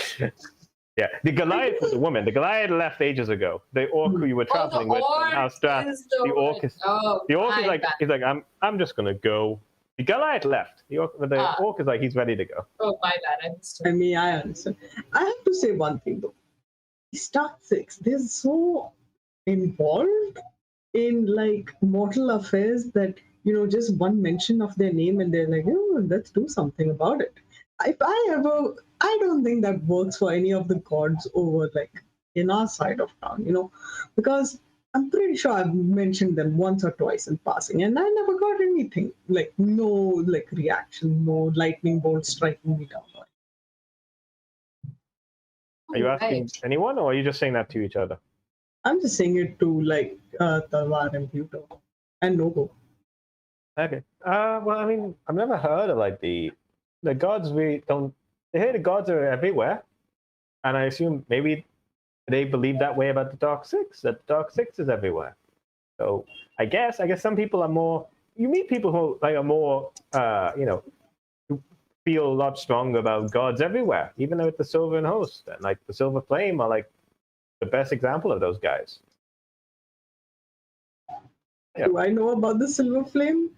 Yeah, the Goliath was a woman. The Goliath left ages ago. The orc who you were traveling with, orc is the orc is my like, bad. he's like, I'm just gonna go. The Goliath left. The orc is like, he's ready to go. Oh, my bad. I missed it. I mean, I understand. I have to say one thing though. Star 6, they're so involved in like mortal affairs that just one mention of their name and they're like, oh, let's do something about it. I don't think that works for any of the gods over like in our side of town, because I'm pretty sure I've mentioned them once or twice in passing, and I never got anything like no like reaction, no lightning bolt striking me down. Are you asking anyone, or are you just saying that to each other? I'm just saying it to like Talvar and Pewter and Nogo. Okay. Well, I mean, I've never heard of like the gods. We don't. They hear the gods are everywhere, and I assume maybe they believe that way about the Dark Six. That the Dark Six is everywhere. So I guess some people are more. You meet people who like are more, who feel a lot stronger about gods everywhere, even with the Silver Host and like the Silver Flame are like the best example of those guys. Yeah. Do I know about the Silver Flame?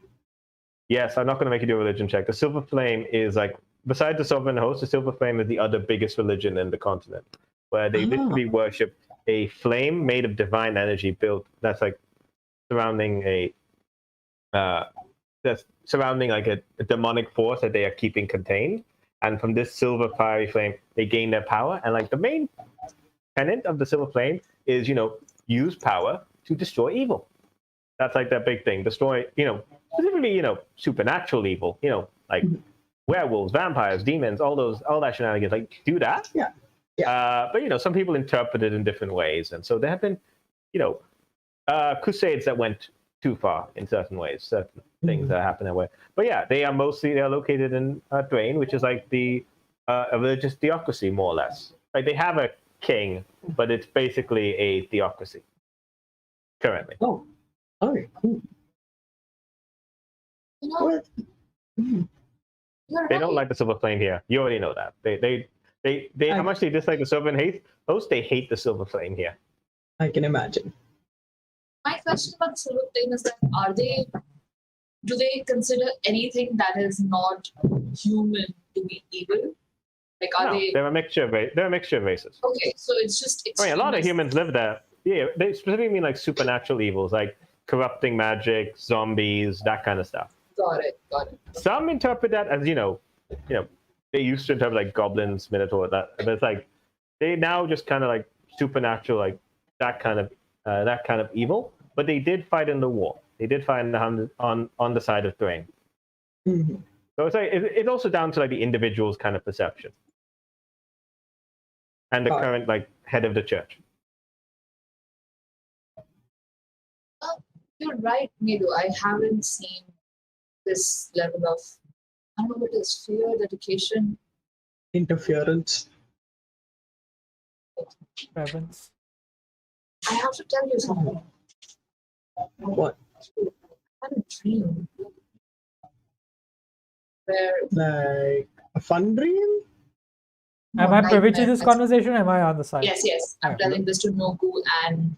Yes, I'm not going to make you do a religion check. The Silver Flame is like, besides the Sovereign Host, the Silver Flame is the other biggest religion in the continent, where they literally worship a flame made of divine energy built that's like surrounding like a demonic force that they are keeping contained. And from this silver fiery flame, they gain their power. And like the main tenet of the Silver Flame is, use power to destroy evil. That's like that big thing. Destroy, specifically, supernatural evil, like werewolves, vampires, demons, all that shenanigans. Like, do that. Yeah. But, some people interpret it in different ways. And so there have been, crusades that went too far in certain ways, certain things that happen that way. But yeah, they're located in Dwayne, which is like a religious theocracy, more or less. Like they have a king, but it's basically a theocracy currently. Oh, okay, cool. What? They don't like the Silver Flame here. You already know that. They how much they dislike the Silver Host, they hate the Silver Flame here. I can imagine. My question about the Silver Flame is that do they consider anything that is not human to be evil? Like They're a mixture of races. Okay, so it's just I mean, a lot of humans live there. Yeah, they specifically mean like supernatural evils, like corrupting magic, zombies, that kind of stuff. Got it. Some interpret that as they used to interpret like goblins, minotaur, that, but it's like they now just kind of like supernatural, like that kind of evil. But they did fight in the war. They did fight on the side of Thrain. Mm-hmm. So it's like it's also down to like the individual's kind of perception and the current like head of the church. You're right, Medu. I haven't seen this level of, I don't know what it is, fear, dedication, Interference. Reverence. I have to tell you something. What? I had a dream where Like a fun dream? Am I privy to this conversation? Or am I on the side? Yes. I'm telling this to Nogu and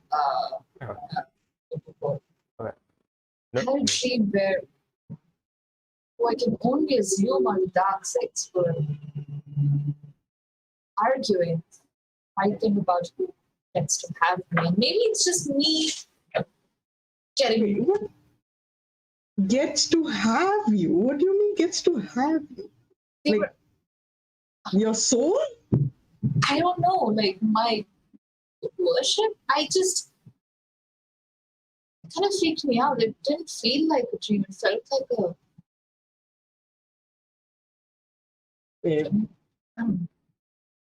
I had a dream where who I can only assume are the dark sides were arguing, fighting about who gets to have me. Maybe it's just me getting Wait, what? Gets to have you? What do you mean gets to have you? they Like were, your soul? I don't know, like my worship. It kind of freaked me out. It didn't feel like a dream. It felt like a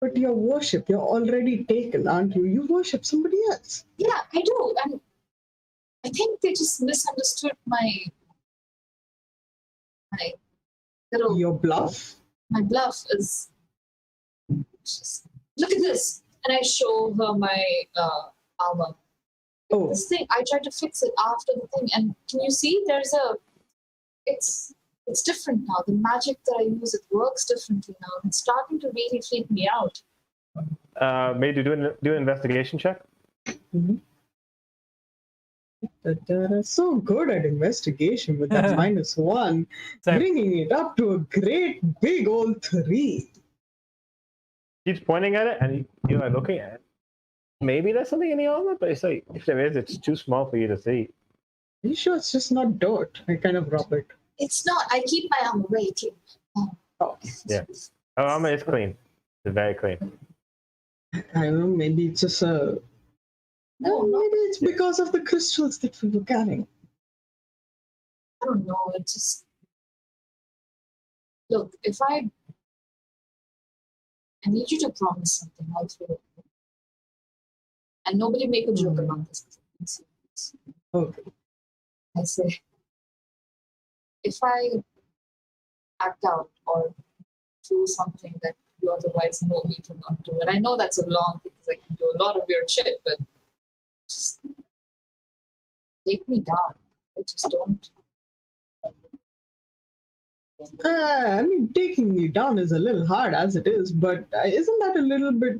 But your worship, you're already taken, aren't you? You worship somebody else. yeah, I do, and I think they just misunderstood my little Your bluff? my bluff is just look at this, and I show her my armor. Oh, This thing I tried to fix it after the thing, and can you see? It's different now. The magic that I use, it works differently now. It's starting to really freak me out. Maybe do an investigation check. so good at investigation with that -1, Same. bringing it up to a great big old 3. Keeps pointing at it, and you're like looking at it. Maybe there's something in the armor, but it's like if there is, it's too small for you to see. Are you sure it's just not dirt? I kind of rub it. It's not. I keep my armor very clean. Oh, Yeah. Our armor is clean. It's very clean. I don't know, maybe it's just a... No, maybe it's because of the crystals that we were carrying. I don't know. It's just look. If I need you to promise something, I'll do it. And nobody make a joke about this. Okay. I say, if I act out or do something that you otherwise know me to not do, and I know that's a long because I can do a lot of weird shit, but just take me down. I just don't. I mean, taking me down is a little hard as it is, but isn't that a little bit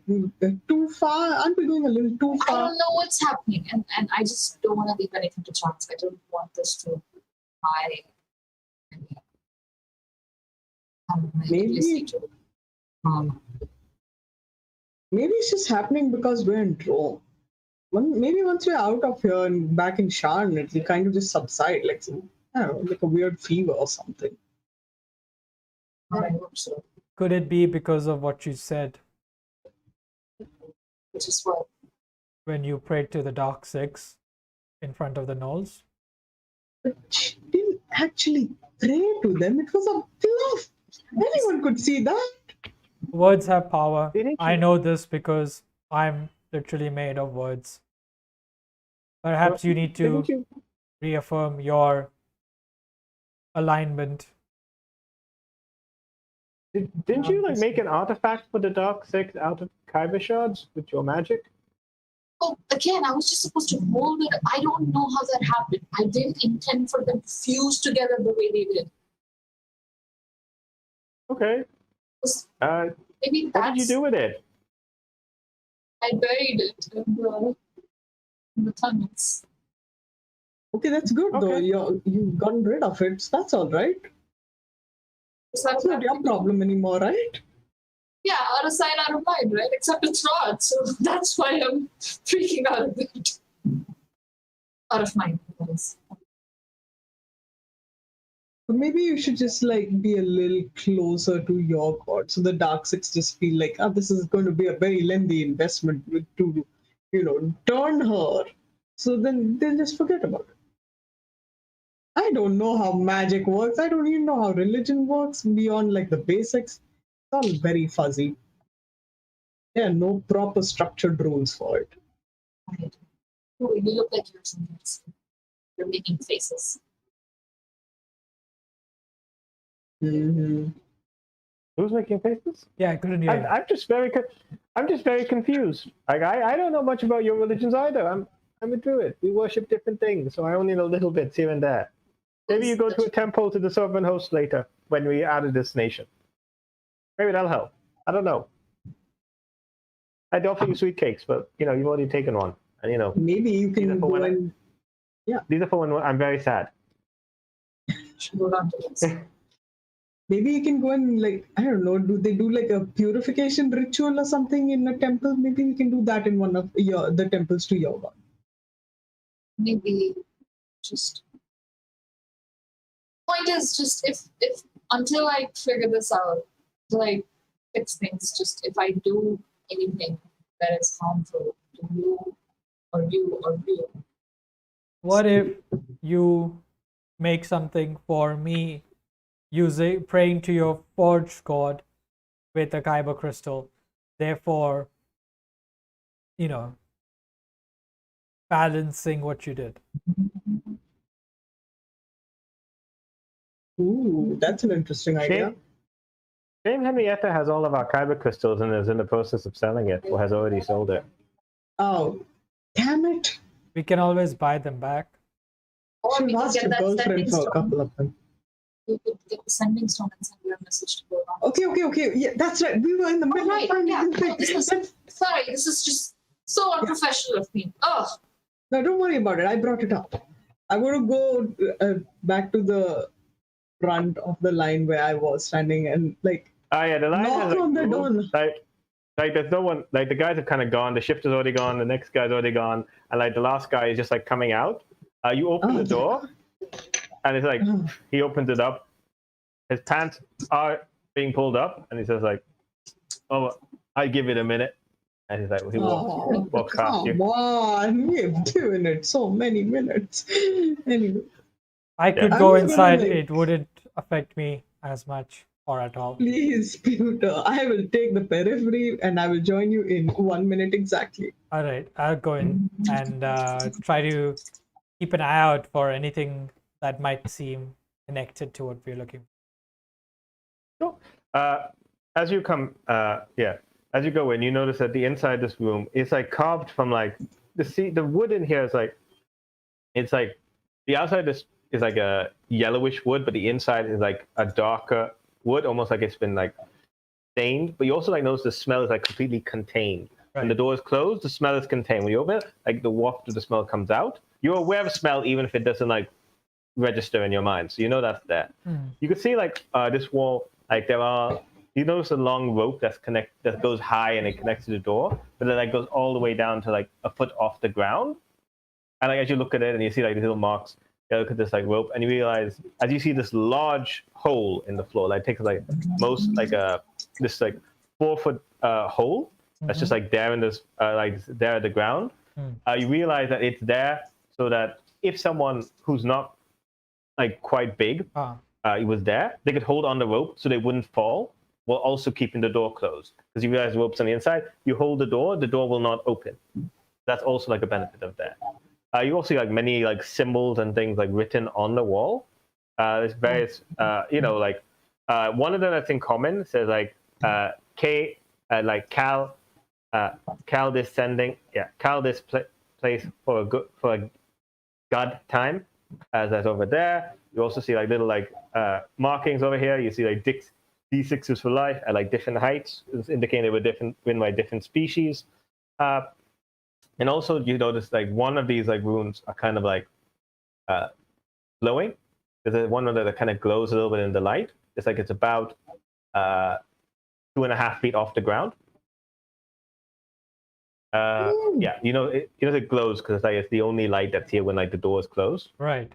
too far? Aren't we going a little too I far? don't know what's happening, and I just don't want to leave anything to chance. I don't want this to my Maybe- Maybe it's just happening because we're in Rome. Maybe once we're out of here and back in Sharn, it'll kind of just subside, like some, I don't know, like a weird fever or something. I hope so. Could it be because of what you said Which is what when you prayed to the Dark Six in front of the gnolls? But she didn't actually pray to them. It was a bluff. Anyone could see that. Words have power. Didn't I you- know this because I'm literally made of words. Perhaps you need to Didn't you? reaffirm your alignment. Didn't you like make an artifact for the Dark Six out of kyber shards with your magic? oh, again, I was just supposed to hold it. I don't know how that happened. I didn't intend for them to fuse together the way they did. Okay. Maybe What that's did you do with it? I buried it in the tunnels. Okay, that's good though. Okay. You've gotten rid of it. So that's all right. Is that It's not your problem anymore, right? Yeah, out of sight, out of mind, right? Except it's not. So that's why I'm freaking out a bit. Out of mind, that is. But maybe you should just like be a little closer to your god, so the Dark Six just feel like, this is going to be a very lengthy investment to, turn her. So then they'll just forget about it. I don't know how magic works. I don't even know how religion works beyond like the basics. It's all very fuzzy. There are no proper structured rules for it. Right. Oh, you look like you're something else. You're making faces. Mm-hmm. Who's making faces? Yeah, I couldn't hear you. I'm just very confused. Like I don't know much about your religions either. I'm a druid. We worship different things, so I only know little bits here and there. Maybe you go to a temple to the sovereign host later when we add a destination. Maybe that'll help. I don't know. I'd offer you sweet cakes, but you've already taken one, and Maybe you These are can for go when I- and these are for when I'm very sad. Should hold on to this. Maybe you can go and like, I don't know, do they do like a purification ritual or something in a temple? Maybe we can do that in one of the temples to your god. Maybe just point is just if until I figure this out, until I fix things, just if I do anything that is harmful to you or you or you. What if you make something for me using praying to your forge god with a kyber crystal, therefore, balancing what you did? Ooh, that's an interesting idea. Dame Henrietta has all of our kyber crystals and is in the process of selling it, or has already sold it. Oh, damn it! We can always buy them back. Or Should we have can asked get your that girlfriend sending for a stone. couple of them. We could get the sending stone and send her a message to go on. Okay. Yeah, that's right. We were in the middle Right, of finding yeah. the thing. Sorry, this is just so unprofessional of me. Oh, No, don't worry about it. I brought it up. I want to go back to the front of the line where I was standing and like Yeah, the line knock has on the door. like there's no one, like the guys have kind of gone, the shift is already gone, the next guy's already gone, and like the last guy is just like coming out. You open the door, and it's like he opens it up. His pants are being pulled up, and he says like, "Oh, I'll give it a minute." And he's like, he walks past you. Come on, we've given it so many minutes. Anyway, I could Yeah. go I'm gonna, inside. like- It wouldn't affect me as much or at all. please, Pewter, I will take the periphery and I will join you in 1 minute exactly. All right, I'll go in and try to keep an eye out for anything that might seem connected to what we're looking for. Sure. As you come, as you go in, you notice that the inside this room is like carved from like the wood in here is like, it's like the outside is like a yellowish wood, but the inside is like a darker wood, almost like it's been like stained. But you also like notice the smell is like completely contained. When the door is closed, the smell is contained. When you open it, like the waft of the smell comes out. You're aware of smell even if it doesn't like register in your mind, so you know that's there. You can see like this wall, like you notice a long rope that goes high and it connects to the door, but then like goes all the way down to like a foot off the ground. And like as you look at it and you see like these little marks, you look at this like rope and you realize as you see this large hole in the floor, like it takes like most like this like 4-foot hole that's just like there in this like there at the ground. You realize that it's there so that if someone who's not like quite big it was there, they could hold on the rope so they wouldn't fall, while also keeping the door closed. Because you realize the rope's on the inside, you hold the door will not open. That's also like a benefit of that. You also see like many like symbols and things like written on the wall. There's various, like one of them that's in common says like K, like Cal this sending, Cal this place for a god time, as that's over there. You also see like little like markings over here. You see like D6s for life at like different heights, indicating they were written by different species. And also you notice like one of these like runes are kind of like glowing. There's one of them that kind of glows a little bit in the light. It's like it's about 2.5 feet off the ground. You know it glows because it's the only light that's here when like the door is closed. Right.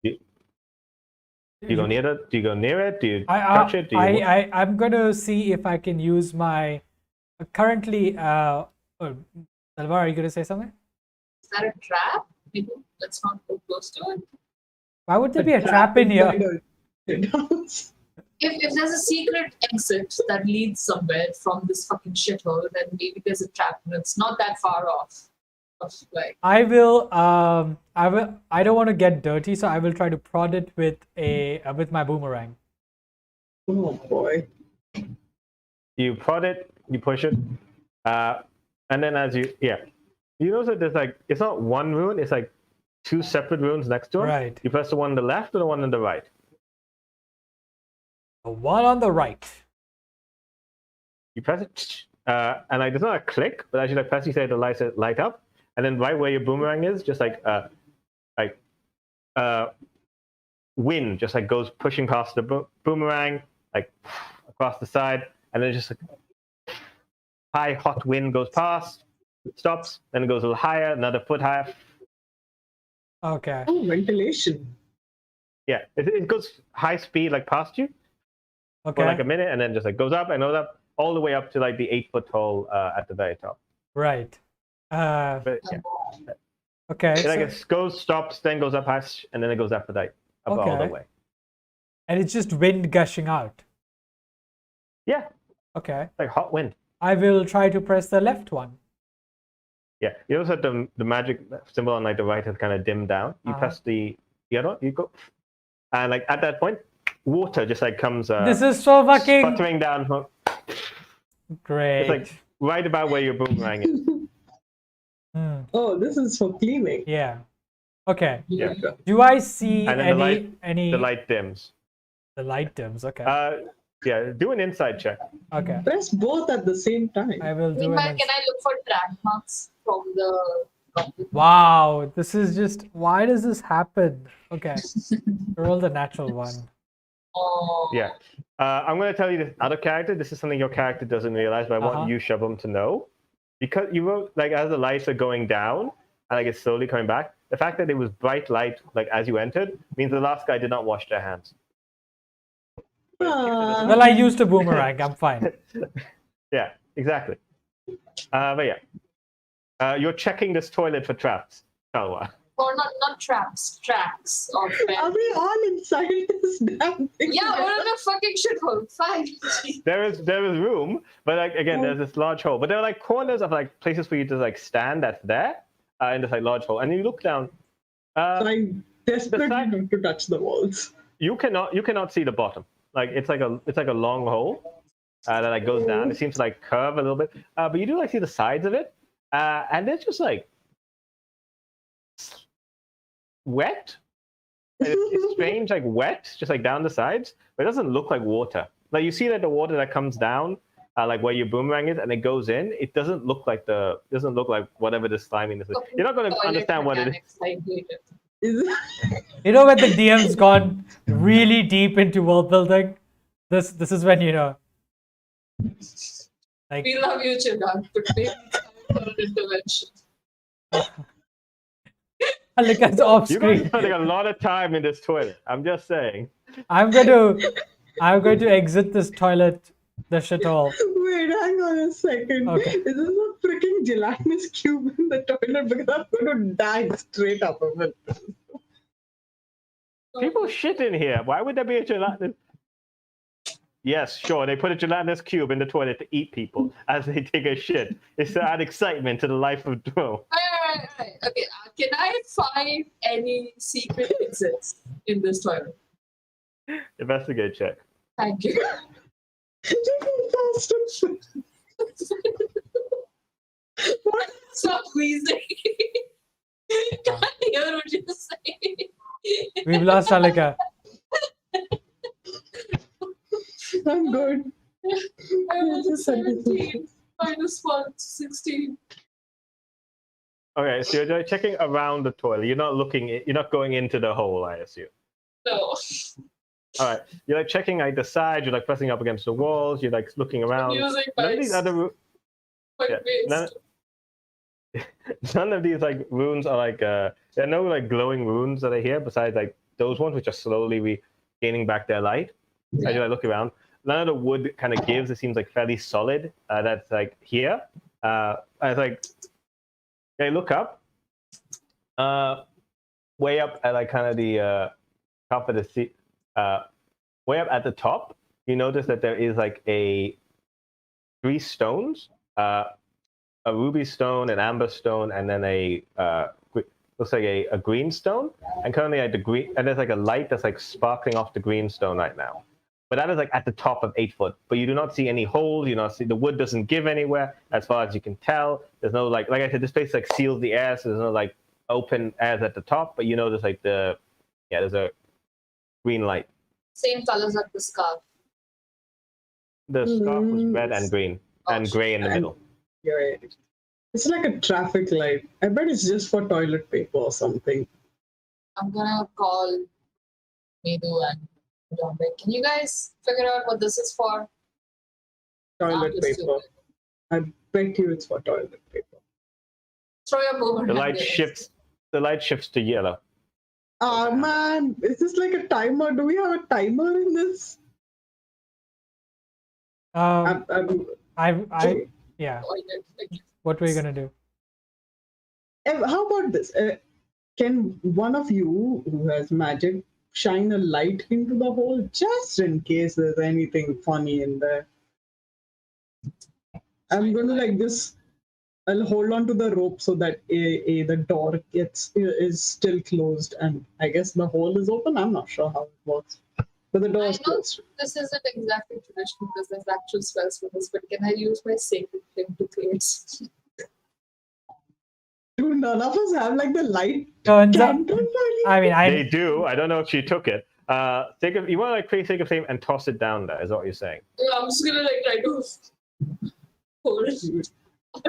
Do you go near it? Do you go near it? Do you touch it? I'm gonna see if I can use my currently. Talvar, are you gonna say something? is that a trap? Maybe let's not go close to it. Why would there be a trap in here? If there's a secret exit that leads somewhere from this fucking shithole, then maybe there's a trap and it's not that far off. Like I don't want to get dirty, so I will try to prod it with my boomerang. Oh boy. You prod it, you push it, and then as you notice that there's like, it's not one rune, it's like 2 separate runes next to it. Right. You press the one on the left or the one on the right? The one on the right. You press it, and like there's not a click, but as you like press, you say the light up, and then right where your boomerang is, just like wind just like goes pushing past the boomerang, like across the side, and then just like high hot wind goes past, stops, then it goes a little higher, another foot higher. Okay. Oh, ventilation. Yeah, it goes high speed like past you Okay. for like a minute, and then just like goes up and goes up all the way up to like the 8-foot tall at the very top. Right. But yeah, Okay. it like So, it goes, stops, then goes up high, and then it goes up the up all the Okay. way. and it's just wind gushing out. Yeah, Okay. like hot wind. I will try to press the left one. Yeah, you also have the magic symbol on like the right has kind of dimmed down. You press the other one, you go, and like at that point, water just like comes. This is so fucking sputtering down. great. It's like right about where your boomerang is. Hmm. Oh, this is for cleaning. Yeah. Okay. Yeah. Do I see And then any the light dims. The light dims. Okay. Yeah, do an inside check. Okay. Press both at the same time. I will do Meanwhile, it. can I look for track marks from the goblin? Wow. This is just. Why does this happen? Okay. Roll the natural one. Oh. Yeah. I'm going to tell you this other character. This is something your character doesn't realize, but I want you, Shabam, to know. Because you wrote, like, as the lights are going down, and like it's slowly coming back, the fact that it was bright light, like, as you entered, means the last guy did not wash their hands. Well, I used a boomerang. I'm fine. Yeah, exactly. But yeah. You're checking this toilet for traps, Talvar. Or not traps, tracks. Or Are we all inside this damn thing? yeah, we're in a fucking shithole. Fine. There is room, but like again, there's this large hole. But there are like corners of like places for you to like stand that's there in this like large hole. And you look down. I'm desperately side- not to touch the walls. You cannot see the bottom. Like it's like a long hole that like goes down. It seems to like curve a little bit. But you do like see the sides of it. And it's just like wet. It's strange, like wet, just like down the sides, but it doesn't look like water. Like you see that the water that comes down, like where your boomerang is, and it goes in. It doesn't look like whatever the sliminess is. You're not going to understand what it is. I hate it. Is You know when the DM's gone really deep into world building? This is when like We love you, Chirag, but maybe it's time for an intervention. look at the off You guys are screen. spending a lot of time in this toilet. I'm just saying. I'm going to exit this toilet, the shithole. Wait, hang on a second. Okay. Is this a freaking gelatinous cube in the toilet? Because I'm going to die straight up of it. People shit in here. Why would there be a gelatinous? Yes, sure. They put a gelatinous cube in the toilet to eat people as they take a shit. It's to add excitement to the life of Dro. Right. Okay, can I find any secret exits in this toilet? Investigate check. Thank you. What? Stop wheezing. Can't hear what you're saying. We've lost Alika. I'm good. I was Just a 17 minus 1, 16. Okay, so you're checking around the toilet. You're not going into the hole, I assume. No. All right, you're like checking like the side. You're like pressing up against the walls. You're like looking around. Using None of these other none of these like runes are like there are no like glowing runes that are here besides like those ones which are slowly gaining back their light. As you like look around, none of the wood kind of gives. It seems like fairly solid. That's like here. It's like they look up, way up at like kind of the top of the seat. Way up at the top, you notice that there is like three stones, a ruby stone, an amber stone, and then looks like a green stone. And currently like the green, and there's like a light that's like sparkling off the green stone right now. But that is like at the top of 8 foot. But you do not see any holes. You do not see the wood doesn't give anywhere as far as you can tell. There's no like I said, this place like seals the air, so there's no like open airs at the top. But you notice like there's a green light. Same colors as the scarf. The scarf was red and green and gray in the middle. You're right. It's like a traffic light. I bet it's just for toilet paper or something. I'm gonna call Medu and Dominic. Can you guys figure out what this is for? Toilet Sound paper. stupid. I bet you it's for toilet paper. Throw your boomerang. The light there. shifts. The light shifts to yellow. Ah, man. Is this like a timer? Do we have a timer in this? Um, I'm, yeah. Oh, yeah, like- What were you gonna do? how about this? Can one of you who has magic shine a light into the hole just in case there's anything funny in there? I'm going to like this. I'll hold on to the rope so that the door is still closed, and I guess the hole is open. I'm not sure how it works, but the door is I know closed. this isn't exactly traditional because there's actual spells for this, but can I use my sacred flame to create? Do none of us have like the light Turns out, candle? I mean, They do. I don't know if she took it. You want to like create sacred flame and toss it down there, is what you're saying. Yeah, I'm just gonna like try to hold it.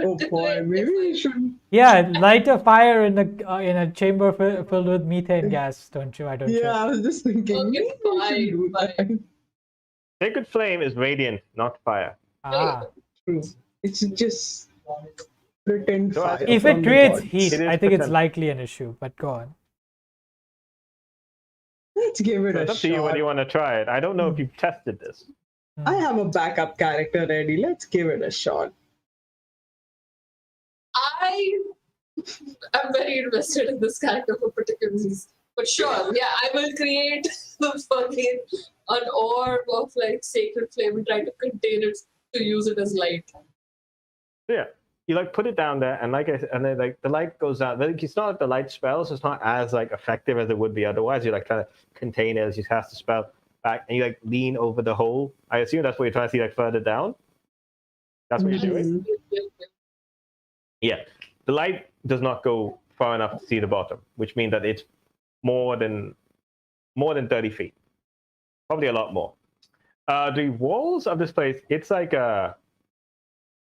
Oh boy, maybe we should. yeah, light a fire in a chamber filled with methane gas, don't you? Yeah, I was just thinking. Okay, maybe we should do fine. that. Sacred flame is radiant, not fire. Ah, True. It's just pretend So, fire. if from it the creates gods. heat, It is I think it's pretend. likely an issue. But go on. Let's give it So a it's up to you whether shot. you want to try it. I don't know if you've tested this. I have a backup character ready. Let's give it a shot. I'm very invested in this character for particular reasons. But sure, yeah, I will create fucking an orb of like sacred flame and try to contain it to use it as light. So yeah, you like put it down there, and like I said, and then like the light goes out. Like, it's not like the light spells. It's not as like effective as it would be otherwise. You like trying to contain it as you cast the spell back, and you like lean over the hole. I assume that's what you're trying to see, like further down. That's what you're doing. Yeah, the light does not go far enough to see the bottom, which means that it's more than 30 feet, probably a lot more. The walls of this place, it's like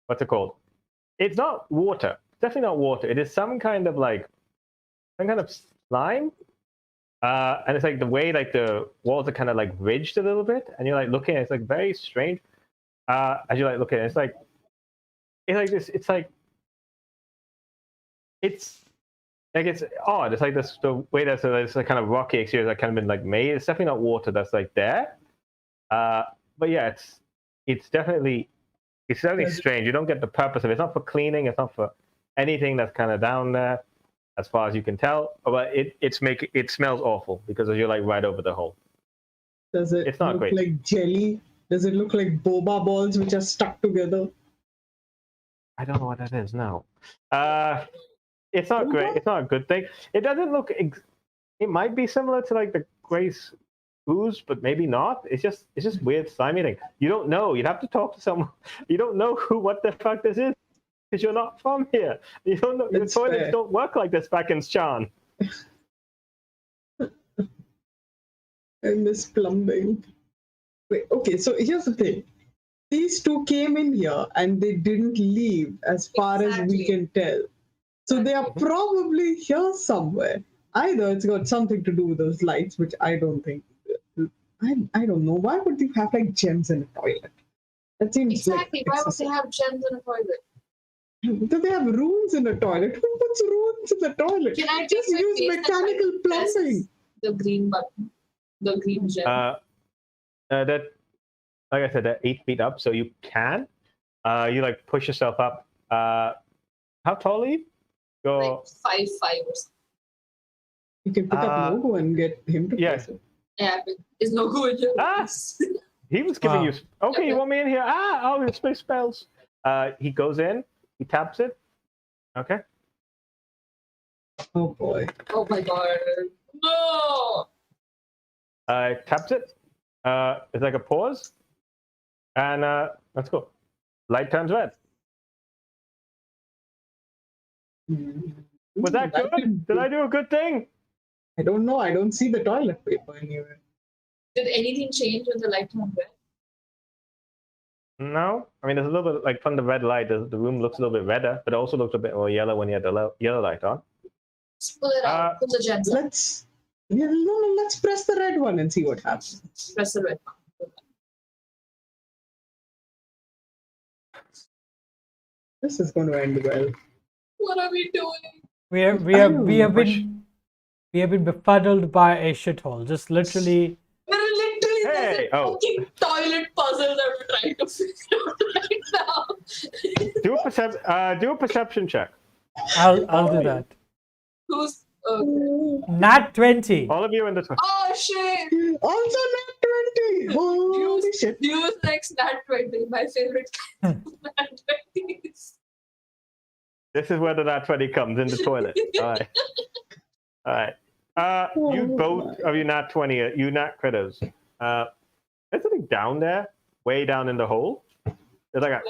what's it called? It's not water. It's definitely not water. It is some kind of slime. And it's like the way like the walls are kind of like ridged a little bit, and you're like looking. It's like very strange. As you like look at it, it's like this. It's odd. It's like this the way that's this like kind of rocky exterior that kind of been like made. It's definitely not water that's like there. But yeah, it's definitely strange. You don't get the purpose of it. It's not for cleaning. It's not for anything that's kind of down there, as far as you can tell. But it smells awful because you're like right over the hole. Does it It's not look great. like jelly? Does it look like boba balls which are stuck together? I don't know what that is. No. It's not great. It's not a good thing. It doesn't look. It might be similar to like the Grace ooze, but maybe not. It's just weird slimy thing. You don't know. You'd have to talk to someone. You don't know what the fuck this is because you're not from here. You don't know. That's The toilets fair. don't work like this back in Schan. I miss plumbing. Wait, okay, so here's the thing. These two came in here and they didn't leave as far as we Exactly. can tell. So they are probably here somewhere. Either it's got something to do with those lights, which I don't think. I don't know. Why would you have like gems in a toilet? That seems Exactly. like Why would excessive. they have gems in a toilet? Do they have runes in a toilet? Who puts runes in the toilet? Can I Just take my use face and mechanical press plumbing. the green button, the green gem? That, like I said, they're 8 feet up, so you can. You like push yourself up. How tall are you? You're Like 5'5" or something. You can pick up logo and get him to yeah. press it. Yeah, but is no good here. Ah! He was giving Wow. you. Okay, you Okay. want me in here? Oh, it's my spells. He goes in. He taps it. Okay. Oh boy. Oh my god. No! Taps it. It's like a pause. And let's go. Light turns red. Was that good? Did I do a good thing? I don't know. I don't see the toilet paper anywhere. Did anything change when the light turned red? No. I mean, there's a little bit like from the red light. The room looks a little bit redder, but it also looks a bit more yellow when you had the yellow light on. Just pull it out. Put the gems out. Yeah, no, let's press the red one and see what happens. Press the red one. This is going to end well. What are we doing? We have been befuddled by a shithole. Just literally. We're literally Hey, there's a fucking toilet puzzle that we're trying to figure out right now. Do a perception check. I'll do that. Who's okay? Nat 20. All of you in the. Oh shit! Also not 20. Holy shit. Deus Ex Nat 20, my favorite kind of Nat 20s. This is where the nat 20 comes in the toilet. All right. You both of you nat 20, you nat critters. There's something down there, way down in the hole. There's like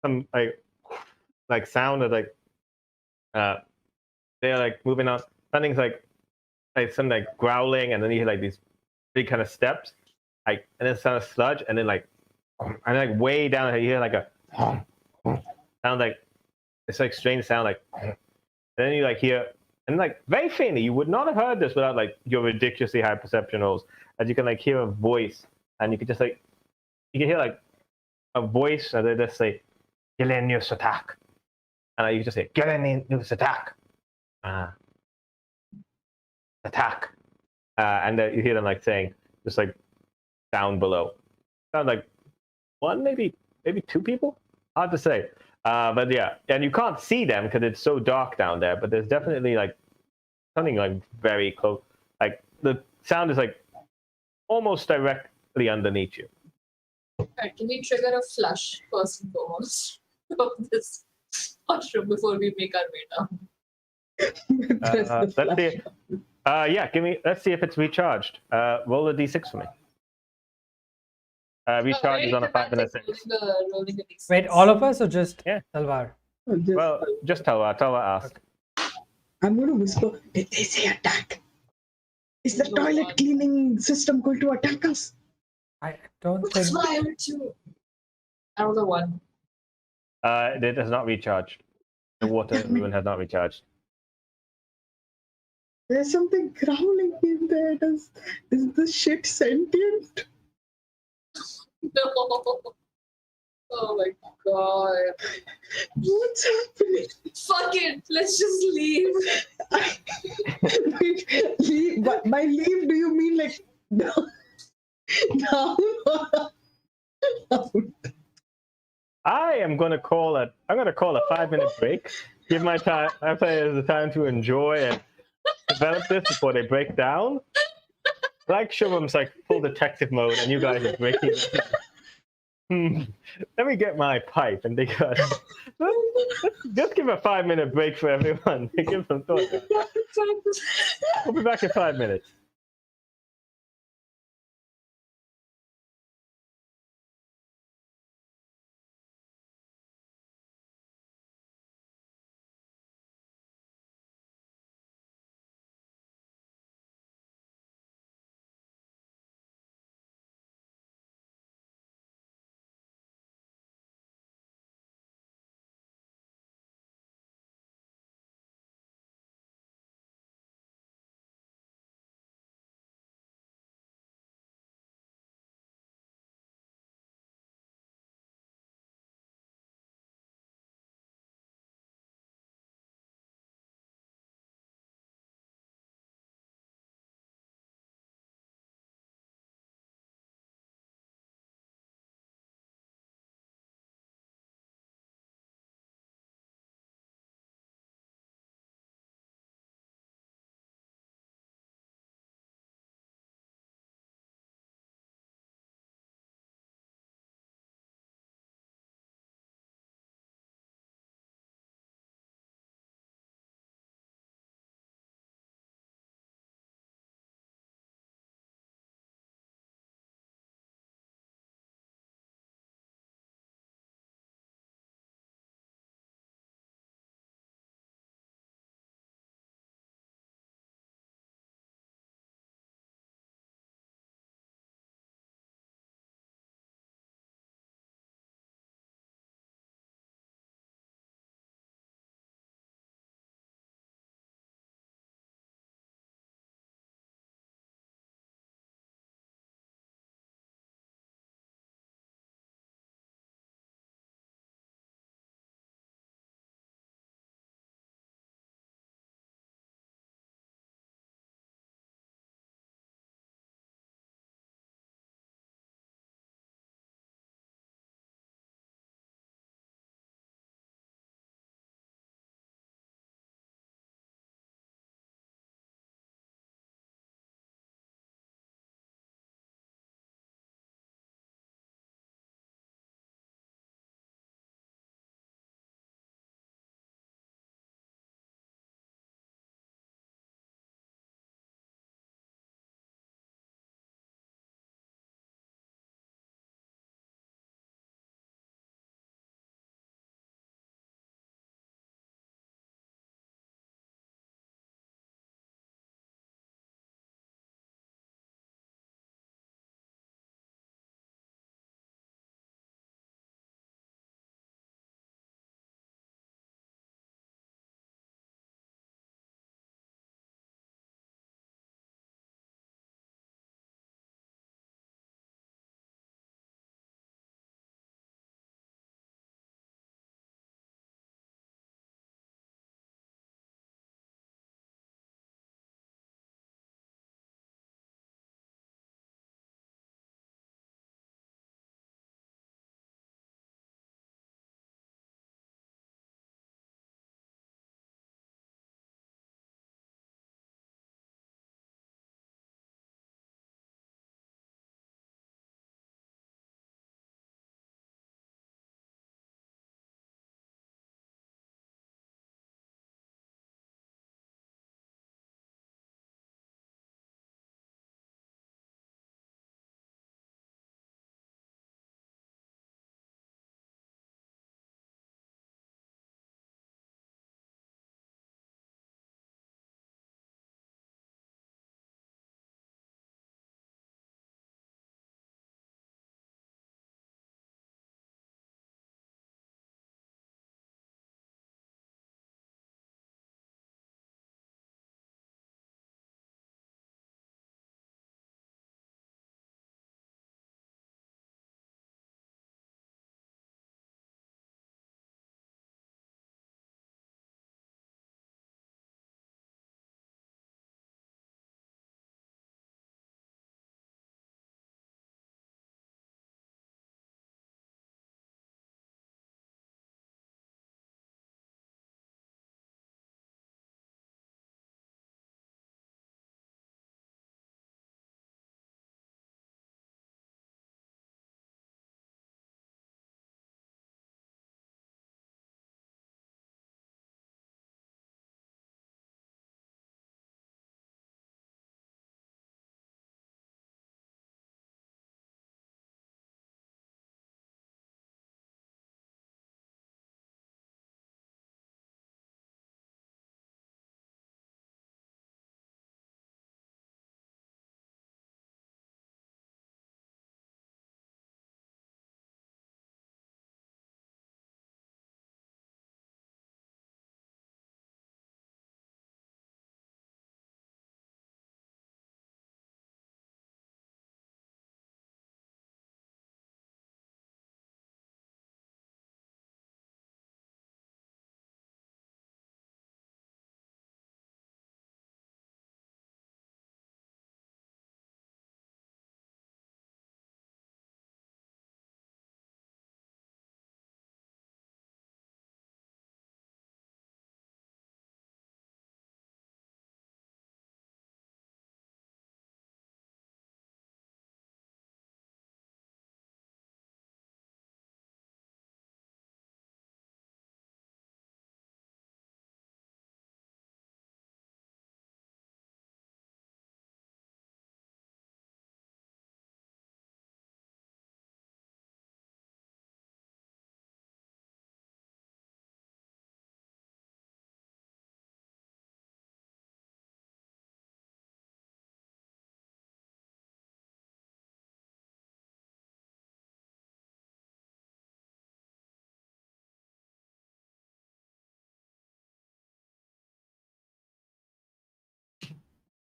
some like sound of like they're like moving on. Something's like some like growling, and then you hear like these big kind of steps, like, and then sound of sludge, and then like way down you hear like a sound, like it's like strange sound, like, and then you like hear, and like very faintly, you would not have heard this without like your ridiculously high perception rolls, as you can like hear a voice, and you can just like you can hear like a voice, and they just say Gillian news attack, and you can just say Gillian news attack, attack, and you hear them like saying just like down below, sound like one, maybe two people, hard to say, but yeah, and you can't see them because it's so dark down there, but there's definitely like something like very close, like the sound is like almost directly underneath you. Alright, can we trigger a flush first and foremost of this mushroom before we make our way down? Press the Let's see. Yeah, let's see if it's recharged. Roll a d6 for me. Recharge is on a 5-minute 6. Rolling the D6. Wait, all of us or just Yeah. Talvar? Well, just Talvar ask. I'm going to whisper, did they say attack? Is the No toilet one. cleaning system going to attack us? I don't think. Fire too. Another one. It has not recharged. The water in the room has not recharged. There's something growling in there. Is the shit sentient? No. Oh my god. What's happening? Fuck it. Let's just leave. Wait, leave? By leave, do you mean like down? Down? I'm gonna call a 5-minute break. Give my players the time to enjoy and develop this before they break down. Like Shubham's like full detective mode, and you guys are breaking it. Let me get my pipe and they got. Just give a 5-minute break for everyone. Give some thought. We'll be back in 5 minutes.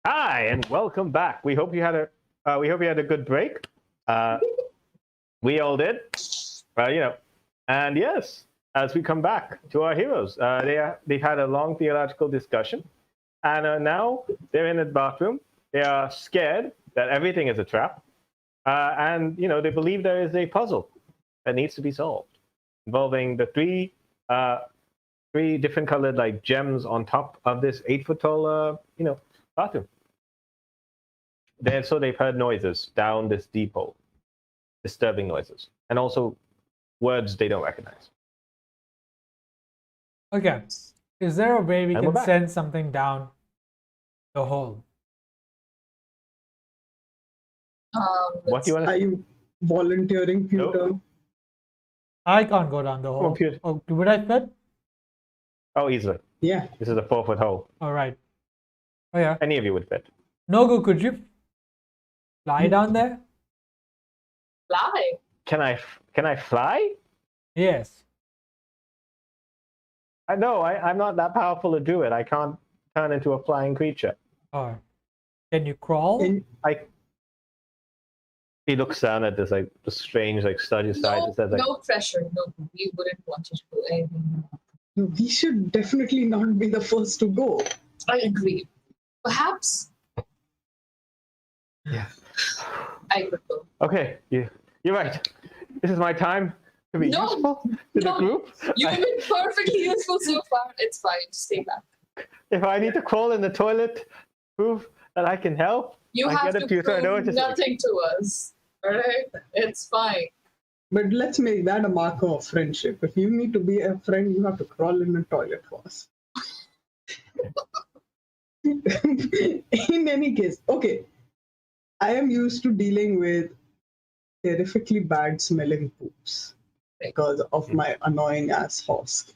Hi, and welcome back. We hope you had a good break. We all did. And yes, as we come back to our heroes, they've had a long theological discussion, and now they're in the bathroom. They are scared that everything is a trap, and they believe there is a puzzle that needs to be solved, involving the three different colored like gems on top of this 8-foot tall bathroom. So they've heard noises down this deep hole, disturbing noises, and also words they don't recognize. Okay. Is there a way we And we're can back. send something down the hole? What do you want Are to? you volunteering, Pewter? I can't go down the hole. Pewter. Oh, would I fit? Oh, easily. Yeah. This is a 4-foot hole. All right. Oh yeah. Any of you would fit. Nogu, could you fly down there? Fly. Can I fly? Yes. I'm not that powerful to do it. I can't turn into a flying creature. Or can you crawl? And He looks down at this like the strange like studgy side. It says like, No pressure. No, we wouldn't want you to do anything. we should definitely not be the first to go. I agree. Perhaps yeah. I could go. Okay, you're right. This is my time to be No, useful to the no. group. You've been perfectly useful so far. It's fine. Stay back. If I need to crawl in the toilet, prove that I can help. You I have get to it, Pewter. I know prove what you're saying. nothing to us. Alright? It's fine. But let's make that a marker of friendship. If you need to be a friend, you have to crawl in a toilet first. In any case, okay. I am used to dealing with terrifically bad smelling poops because of my annoying ass horse.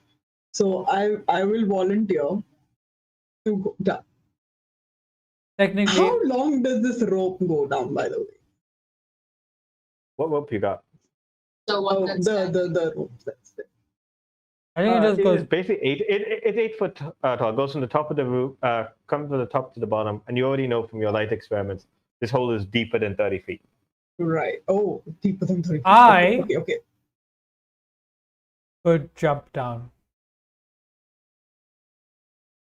So I will volunteer to go down. Technically, How long does this rope go down, by the way? What rope you got? So what Oh, that's the rope. That's it. I think it just It goes. is basically it's 8 foot tall. It goes from the top of the roof, comes from the top to the bottom, and you already know from your light experiments this hole is deeper than 30 feet. Right. Oh, deeper than 30 feet. I- Okay. Could jump down.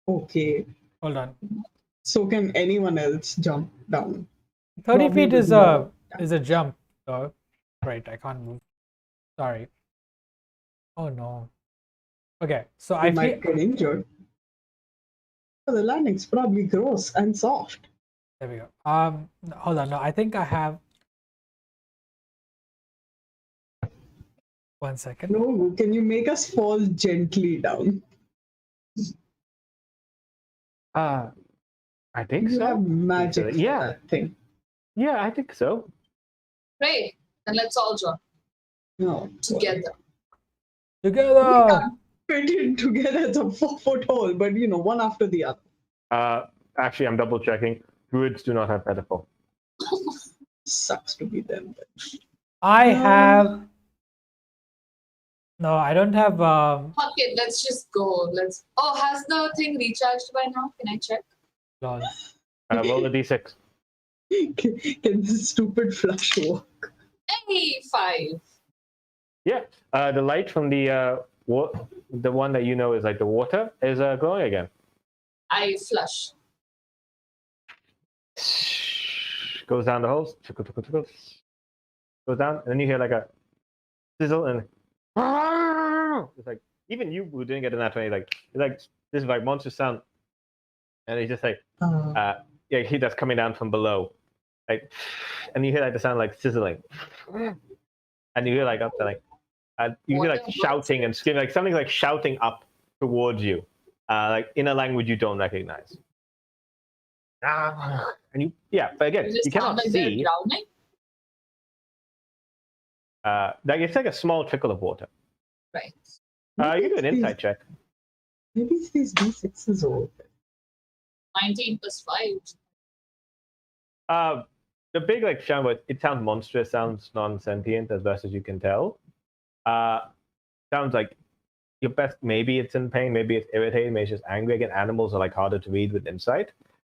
Okay. Hold on. So can anyone else jump down? 30 Probably feet is not. a jump though. Right, I can't move. Sorry. Oh no. Okay, so I You feel might get injured. Oh, the landing's probably gross and soft. there we go. Hold on. No, I think I have 1 second. No, can you make us fall gently down? I think You so. have magic for Yeah. that thing. Yeah, I think so. Great. Then let's all jump No. together. Together. Fit in together as a 4-foot hole, but one after the other. Actually, I'm double checking. Druids do not have metaphor. Sucks to be them. I Um, have. No, I don't have. Fuck it, let's just go. Oh, has the thing recharged by now? Can I check? Lol. Roll a d6. Can this stupid flush work? Hey, 5. Yeah. The light from the one that you know is like the water is glowing again. I flush. Goes down the holes. Tickle, tickle, tickle. Goes down, and then you hear like a sizzle and it's like even you who didn't get a nat 20, like it's like this like monster sound, and it's just like heat that's coming down from below, like, and you hear like the sound like sizzling, and you hear like up there like you hear like shouting and screaming, like something like shouting up towards you, like in a language you don't recognize. And but again, Does it you sound cannot like they're see. drowning? Like it's like a small trickle of water. Right. You can do an insight check. Maybe it's these D6s old. 19 plus 5. The big like sound, but it sounds monstrous, sounds non-sentient as best as you can tell. Sounds like your best. Maybe it's in pain, maybe it's irritated, maybe it's just angry. Again, animals are like harder to read with insight.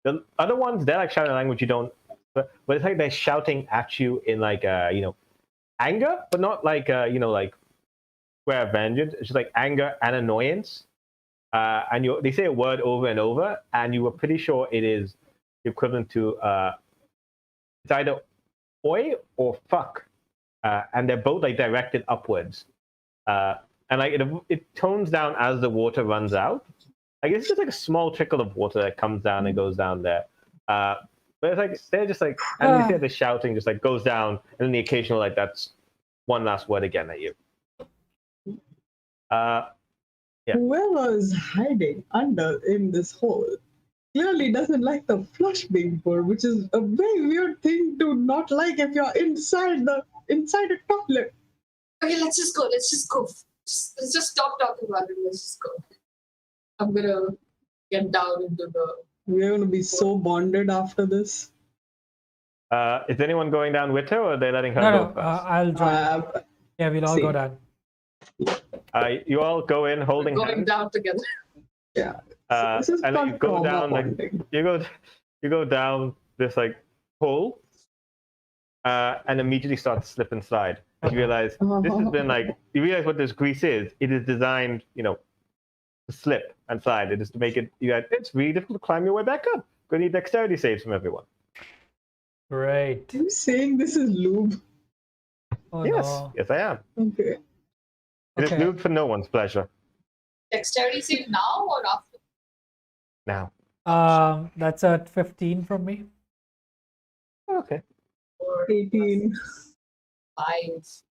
The other ones, they're like shouting a language you don't. But it's like they're shouting at you in like anger, but not like like square vengeance. It's just like anger and annoyance. And they say a word over and over, and you were pretty sure it is equivalent to it's either oi or fuck, and they're both like directed upwards, and like it tones down as the water runs out. Like it's just like a small trickle of water that comes down and goes down there. But it's like they're just like, and you hear the shouting just like goes down, and then the occasional like that's one last word again at you. Yeah. Whoever is hiding under in this hole clearly doesn't like the flush being poured, which is a very weird thing to not like if you're inside a toilet. Okay, let's just go. Let's just stop talking about it. Let's just go. I'm gonna get down into the. We're gonna be so bonded after this. Is anyone going down with her, or are they letting her go first? I'll join. Yeah, we'll all go down. You all go in holding Going hands. down together. Yeah. And then you go down you go down this like hole, and immediately start to slip and slide. You realize this has been like you realize what this grease is. It is designed, to slip and slide. It is to make it. It's really difficult to climb your way back up. Gonna need dexterity saves from everyone. Great. Are you saying this is lube? Oh, Yes, no. yes, I am. Okay. It is lube for no one's pleasure. Dexterity save now or after? Now. That's a 15 from me. Okay. 18. 5.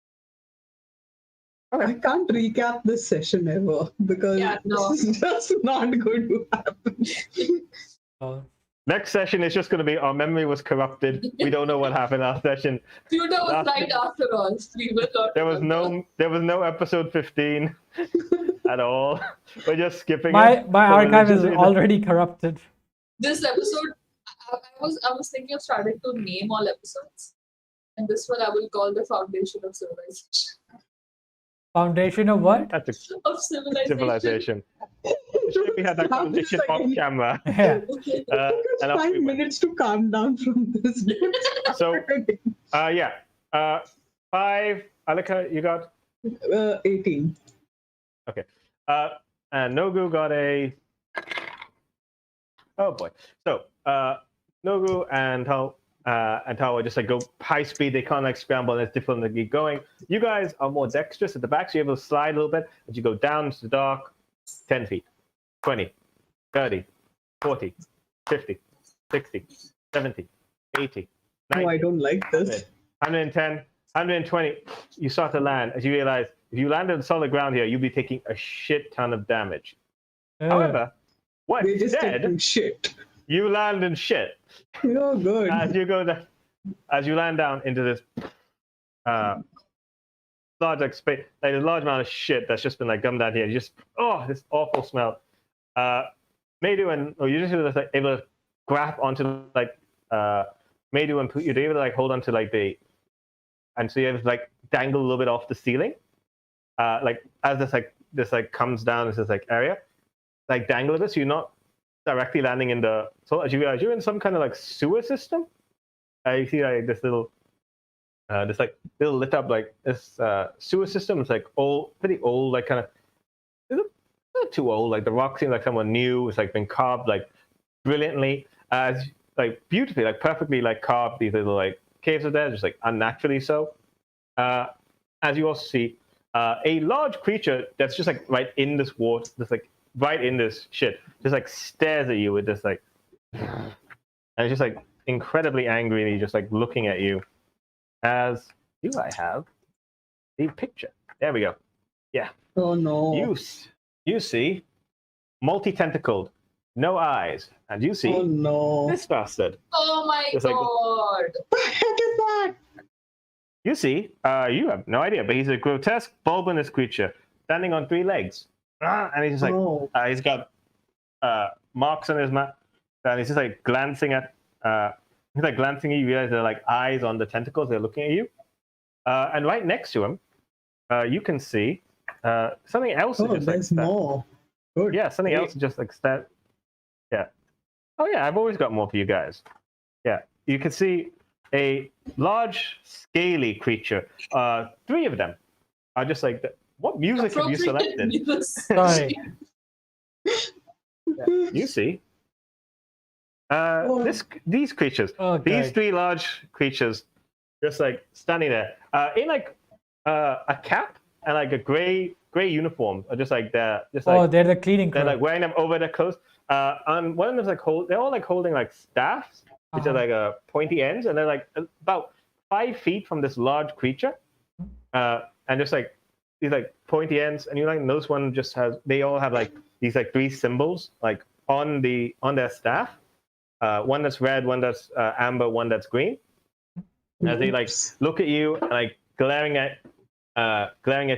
I can't recap this session ever because this is just not going to happen. Next session is just going to be our memory was corrupted. We don't know what happened last session. Pewter was right after all. We were not. There was no episode 15 at all. We're just skipping My it. archive is already corrupted. This episode, I was thinking of starting to name all episodes, and this one I will call the Foundation of Civilization. Foundation of what? That's Of civilization. We had that conversation off camera. Yeah. It took us 5 minutes to calm down from this. So, 5. Alika, you got 18. Okay. And Nogu got a. Oh boy. So Nogu and Talvar just like go high speed. They can't like scramble, and it's difficult to keep going. You guys are more dexterous at the back, so you're able to slide a little bit as you go down into the dark. 10 feet, 20, 30, 40, 50, 60, 70, 80, 90. Oh, I don't like this. 110, 120. You start to land as you realize if you land on solid ground here, you'll be taking a shit ton of damage. However, what We're just instead, taking shit. you land in shit. You're good. As you land down into this large like space, like a large amount of shit that's just been like gummed down here. You just this awful smell. Maydu and you're just like able to grab onto like Maydu and you're able to like hold onto like and so you have to like dangle a little bit off the ceiling. Like as this comes down this like area, like dangle a bit so you're not directly landing in the. So as you realize you're in some kind of like sewer system. You see like this little lit up like this sewer system. It's like pretty old, like kind of not too old. Like the rock seems like someone new. It's like been carved like brilliantly, as like beautifully, like perfectly like carved. These little like caves are there, just like unnaturally so. As you also see, a large creature that's just like right in this water, just like right in this shit, just like stares at you with this like, and it's just like incredibly angrily, just like looking at you. As do I have the picture? There we go. Yeah. Oh no. You see, multi-tentacled, no eyes, and you see this bastard. Oh my Just god! What the heck is that? You see, you have no idea, but he's a grotesque, bulbous creature standing on 3 legs, and he's just like he's got marks on his mouth, and he's just like glancing at. He's like glancing at you. You realize there are like eyes on the tentacles. They're looking at you, and right next to him, you can see something else. Oh, there's more. Good. Yeah, something else just like that. Yeah. Oh yeah, I've always got more for you guys. Yeah, you can see a large, scaly creature. 3 of them are just like, what music have you Appropriate selected? news. Sorry. You see. Oh. These creatures, Oh, these God. 3 large creatures, just like standing there, in like a cap and like a gray uniform, or just like they're They're the cleaning crew. they're like wearing them over their clothes. On one of them's like they're all like holding like staffs, which are like pointy ends, and they're like about 5 feet from this large creature, and just like these like pointy ends, and you like those one just they all have like these like 3 symbols like on their staff. One that's red, one that's amber, one that's green. As they like look at you, and, like glaring at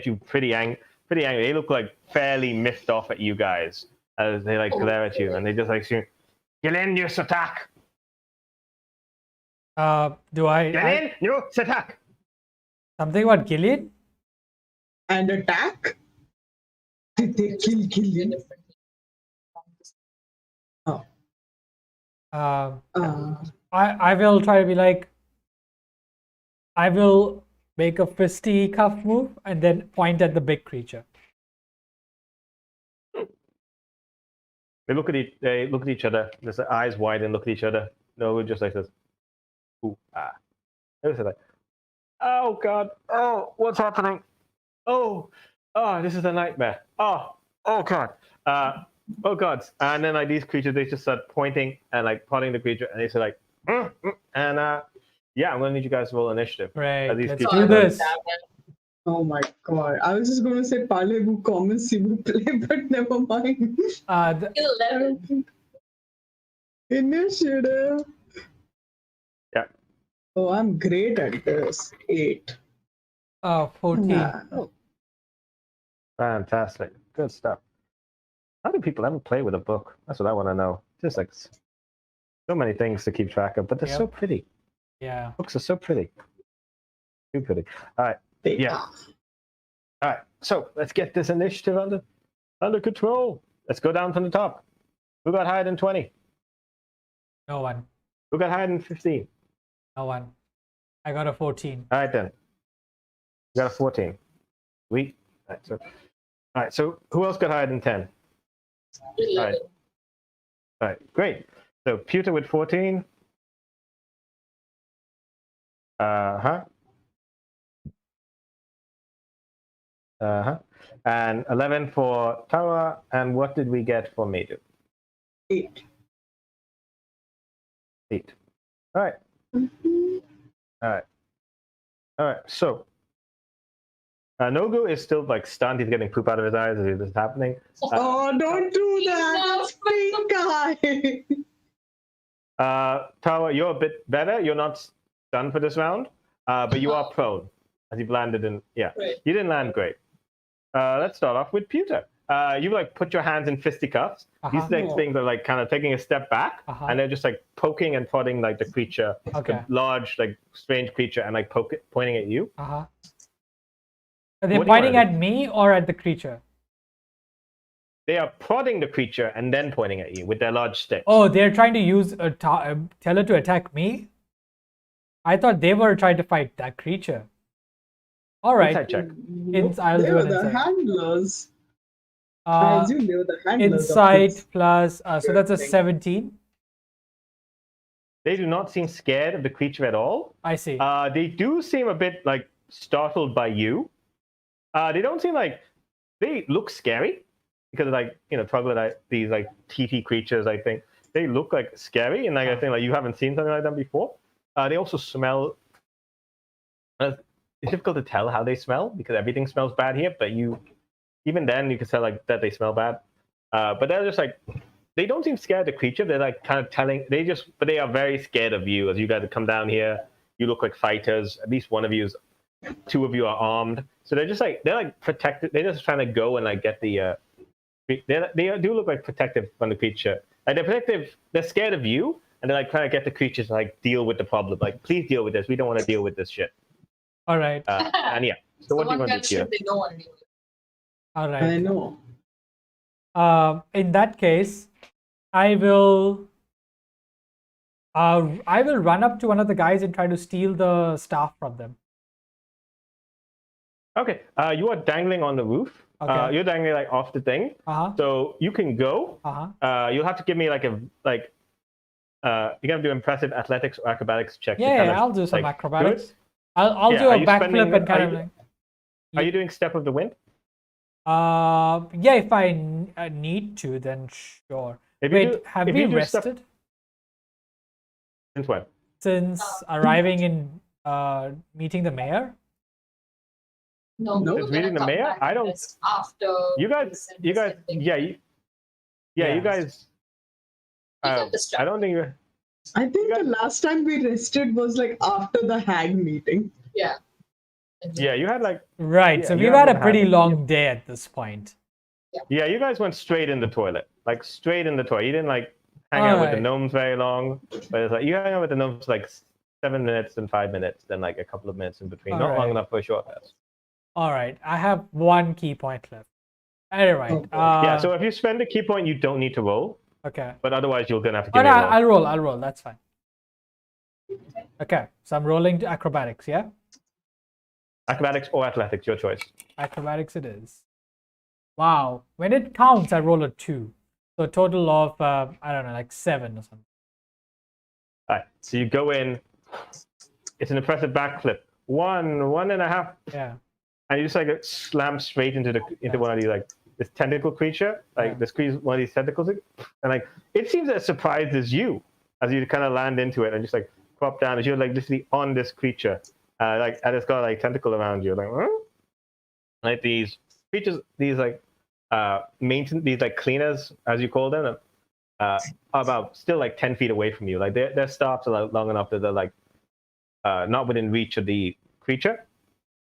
you pretty angry. They look like fairly miffed off at you guys as they like glare at you, and they just like scream, "Gillian, you attack! Do I Gillian, you attack!" something about Gillian? And attack? Did they kill Gillian? Oh. I will try to be like, I will make a fisty cuff move and then point at the big creature. They look at each other. Just their eyes wide and look at each other. No, just like this. Ooh, ah. They're just like, oh God, oh, what's happening? Oh, this is a nightmare. Oh God, oh God. And then like these creatures, they just start pointing and like prodding the creature, and they say like, and yeah, I'm gonna need you guys to roll initiative. Right, These let's creatures do this. Oh my God. I was just going to say parlez-vous common s'il vous plaît, but never mind. 11. Initiative. Yeah. Oh, I'm great at this. 8. 14. Nah. Fantastic. Good stuff. How do people ever play with a book? That's what I want to know. Just like so many things to keep track of, but they're so pretty. Yeah. Books are so pretty. Too pretty. All right. Yeah. All right. So let's get this initiative under control. Let's go down from the top. Who got higher than 20? No one. Who got higher than 15? No one. I got a 14. All right then. You got a 14. Sweet. All right. So who else got higher than 10? 11. All right. Great. So Pewter with 14. And 11 for Tara. And what did we get for Medu? 8. 8. All right. All right. So Nogu is still like stunned. He's getting poop out of his eyes as this is happening. Oh, don't do that. It's pink guy. Tara, you're a bit better. You're not stunned for this round, but you are prone as you've landed in. Yeah, Right. you didn't land great. Let's start off with Pewter. You like put your hands in fisticuffs. These next things are like kind of taking a step back, and they're just like poking and prodding like the creature, the large like strange creature, and like pointing at you. Are they pointing at me or at the creature? They are prodding the creature and then pointing at you with their large sticks. Oh, they're trying to use a teller to attack me? I thought they were trying to fight that creature. All right. Insight check. I'll They do were an the insight. handlers. I assume they were the handlers. Insight plus, so that's a 17. They do not seem scared of the creature at all. I see. They do seem a bit like startled by you. They don't seem like they look scary because like troglodyte, these like TT creatures. I think they look like scary, and like I think like you haven't seen something like that before. They also smell. It's difficult to tell how they smell because everything smells bad here. But even then, you can tell like that they smell bad. But they're just like they don't seem scared of the creature. They're like kind of telling. But they are very scared of you as you guys come down here. You look like fighters. At least one of you is. 2 of you are armed, so they're like protected. They're just trying to go and like get the. They do look like protective from the creature. Like they're protective. They're scared of you, and they're like trying to get the creature to like deal with the problem. Like, please deal with this. We don't want to deal with this shit. All right. And yeah. So what do you want to do here? They don't want to deal with it. All right. I know. In that case, I will I will run up to one of the guys and try to steal the staff from them. Okay. You are dangling on the roof. Okay. You're dangling like off the thing. So you can go. You'll have to give me like a you gotta do impressive athletics or acrobatics check. Yeah, I'll do some acrobatics. I'll do a backflip and kind of. Are you doing Step of the Wind? Yeah, if I need to, then sure. Wait, have we rested? Since when? Since arriving in meeting the mayor? No, since meeting the mayor? I don't. After you guys, you guys. I don't think you. I think the last time we rested was like after the hag meeting. Yeah. Yeah, you had like. Right, so we've had a pretty long day at this point. Yeah, you guys went straight in the toilet. Like straight in the toilet. You didn't like hang out with the gnomes very long. But it's like you hang out with the gnomes for like 7 minutes and 5 minutes, then like a couple of minutes in between. Not long enough for a short rest. All right, I have 1 key point left. Anyway, yeah, so if you spend a key point, you don't need to roll. Okay. But otherwise, you're gonna have to give me a roll. I'll roll. That's fine. Okay, so I'm rolling to acrobatics, yeah? Acrobatics or athletics, your choice. Acrobatics it is. Wow, when it counts, I roll a 2. So a total of, I don't know, like 7 or something. All right, so you go in. It's an impressive backflip. 1.5. Yeah. And you just like slam straight into one of these like this tentacle creature, like this one of these tentacles, and like it seems as surprised as you kind of land into it and just like drop down as you're like literally on this creature, like and it's got like tentacle around you, like like these creatures, these like these like cleaners as you call them, are about still like 10 feet away from you. Like their staffs are like long enough that they're like not within reach of the creature.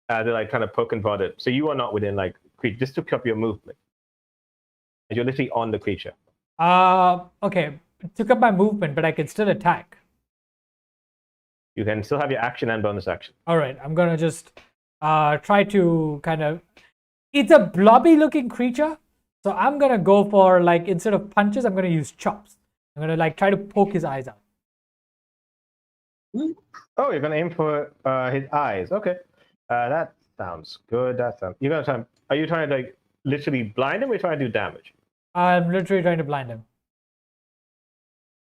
They're like kind of poke and prod it. So you are not within like creature. Just took up your movement. You're literally on the creature. Okay. Took up my movement, but I can still attack. You can still have your action and bonus action. All right. I'm gonna just try to kind of. It's a blobby looking creature, so I'm gonna go for like instead of punches, I'm gonna use chops. I'm gonna like try to poke his eyes out. Oh, you're gonna aim for his eyes. Okay. That sounds good. You're gonna try. Are you trying to like literally blind him, or are you trying to do damage? I'm literally trying to blind him.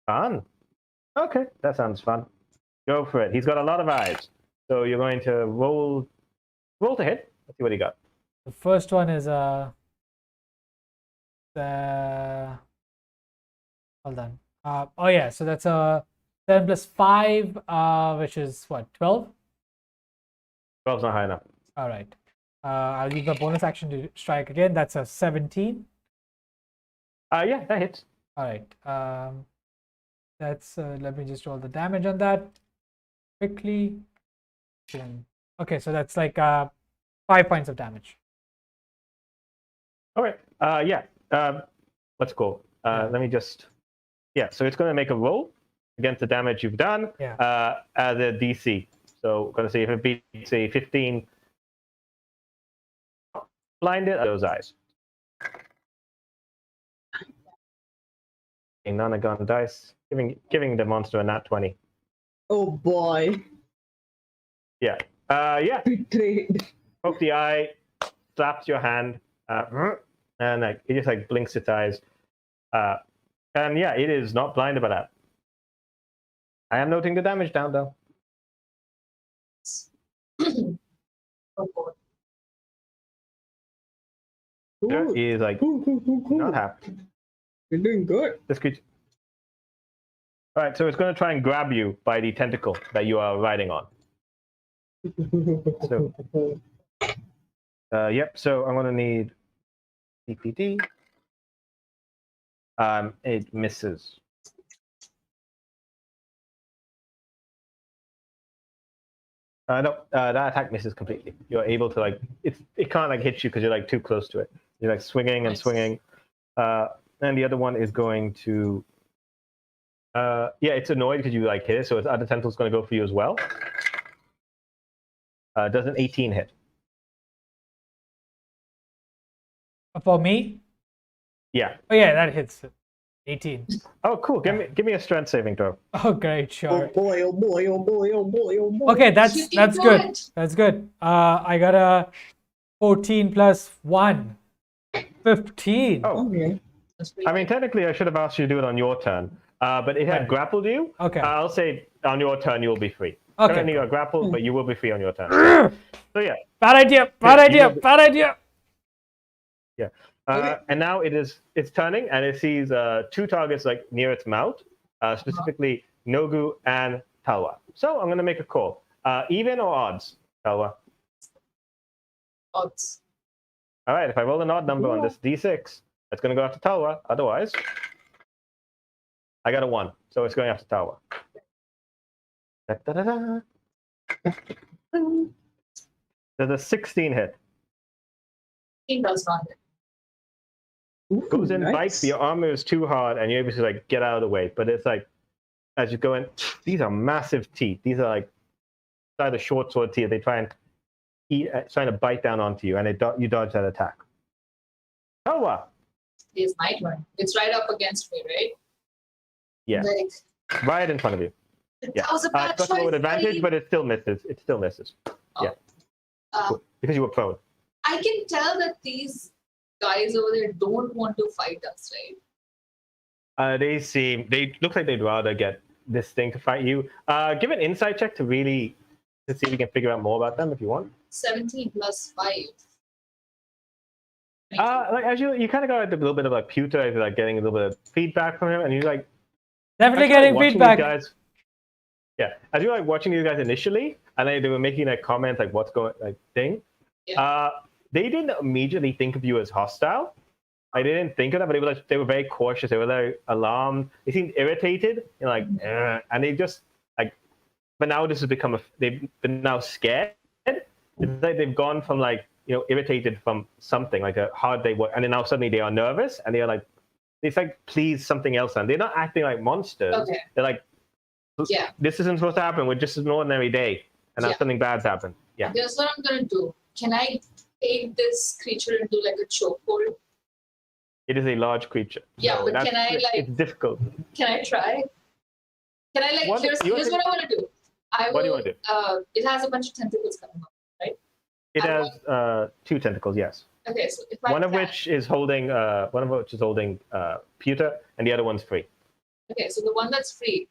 Fun. Okay, that sounds fun. Go for it. He's got a lot of eyes, so you're going to roll to hit. Let's see what he got. The first one is hold on. Oh yeah, so that's a 7 plus 5, which is what, 12? 12's not high enough. All right. I'll use the bonus action to strike again. That's a 17. Yeah, that hits. All right. That's let me just roll the damage on that quickly. Okay, so that's like 5 points of damage. All right. Yeah. Let's go. Let me just. Yeah. So it's going to make a roll against the damage you've done. Yeah. As a DC. So we're going to see if it beats a 15. Blinded those eyes. Nonagon Dice, giving the monster a nat 20. Oh boy. Yeah. Yeah. Betrayed. Poke the eye, slaps your hand, and like it just like blinks its eyes. And yeah, it is not blinded by that. I am noting the damage down though. He is like not happy. You're doing good. This creature. All right, so it's going to try and grab you by the tentacle that you are riding on. So, yep. So I'm going to need CPD. It misses. No, that attack misses completely. You're able to like it can't like hit you because you're like too close to it. You're like swinging and swinging. And the other one is going to yeah, it's annoyed because you like hit it, so its other tentacle's going to go for you as well. Does an 18 hit? For me? Yeah. Oh yeah, that hits it. 18. Oh, cool. Give me a strength saving throw. Oh, great, Oh sure. boy, oh boy, oh boy, oh boy, oh boy. Okay, You that's can do good. it. That's good. I got a 14 plus 1. 15. Oh, Okay. That's pretty I mean, good. technically, I should have asked you to do it on your turn. But it had Right. grappled you. Okay. I'll say on your turn you will be free. Okay, Currently, cool. you're grappled, but you will be free on your turn. So yeah, Bad idea. Bad Yeah, you idea. will be- Bad idea. yeah. Okay. And now it's turning, and it sees two targets like near its mouth, specifically Nogu and Talwa. So I'm gonna make a call. Even or odds, Talwa? Odds. All right. If I roll an odd number on this d6, it's gonna go after Talwa. Otherwise, I got a 1, so it's going after Talwa. Da-da-da-da. There's a 16 hit. He does not hit. Ooh, Goes in, nice. bites, but your armor is too hard, and you're able to like get out of the way. But it's like, as you go in, these are massive teeth. These are like, either short sword teeth. They try and eat, trying to bite down onto you, and you dodge that attack. Talwa. It's my turn. It's right up against me, right? Yeah. Like, Right in front of you. Yeah. that was a bad It's got to roll choice, with advantage, buddy. but it still misses. It still misses. Yeah. Cool. Because you were prone. I can tell that these guys over there don't want to fight us, right? They look like they'd rather get this thing to fight you. Give an insight check to see if you can figure out more about them if you want. 17 plus 5. Like as you kind of got a little bit of like Pewter, like getting a little bit of feedback from him, and you're like Definitely as you were getting watching feedback. these guys, yeah, as you were like watching these guys initially, and they were making like comments like what's going like thing. Yeah. They didn't immediately think of you as hostile. I didn't think of that, but they were very cautious. They were very alarmed. They seemed irritated, and they just like. But now this has become they've been now scared. It's like they've gone from like irritated from something like a hard day work, and then now suddenly they are nervous and they are like, it's like please something else, and they're not acting like monsters. Okay. They're like, Yeah. this isn't supposed to happen. We're just an ordinary day, and now Yeah. something bad's happened. Yeah. Here's what I'm gonna do. Can I take this creature into like a chokehold? It is a large creature. Yeah, so but that's- can I, like- It's difficult. Can I try? Can I like What- here's you what I want to do. What do you wanna do? It has a bunch of tentacles coming up. It I has 2 tentacles. Yes. Okay, so if I One of can- which is holding Pewter, and the other one's free. Okay, so the one that's free.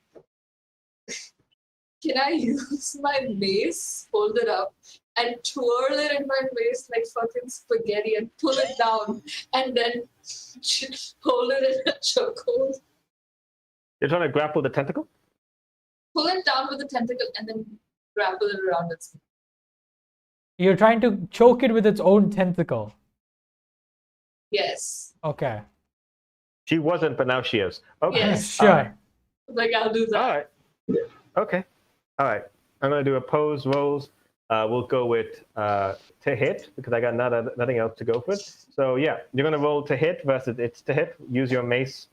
Can I use my mace, hold it up, and twirl it in my mace like fucking spaghetti and pull it down and then hold it in a chokehold? You're trying to grapple the tentacle? Pull it down with the tentacle and then grapple it around its neck. You're trying to choke it with its own tentacle. Yes. Okay. She wasn't, but now she is. Okay. Yes. Sure. All right. Like I'll do that. All right. Okay. All right. I'm going to do opposed rolls. We'll go with to hit because I got nothing else to go with. So yeah, you're going to roll to hit versus it's to hit. Use your mace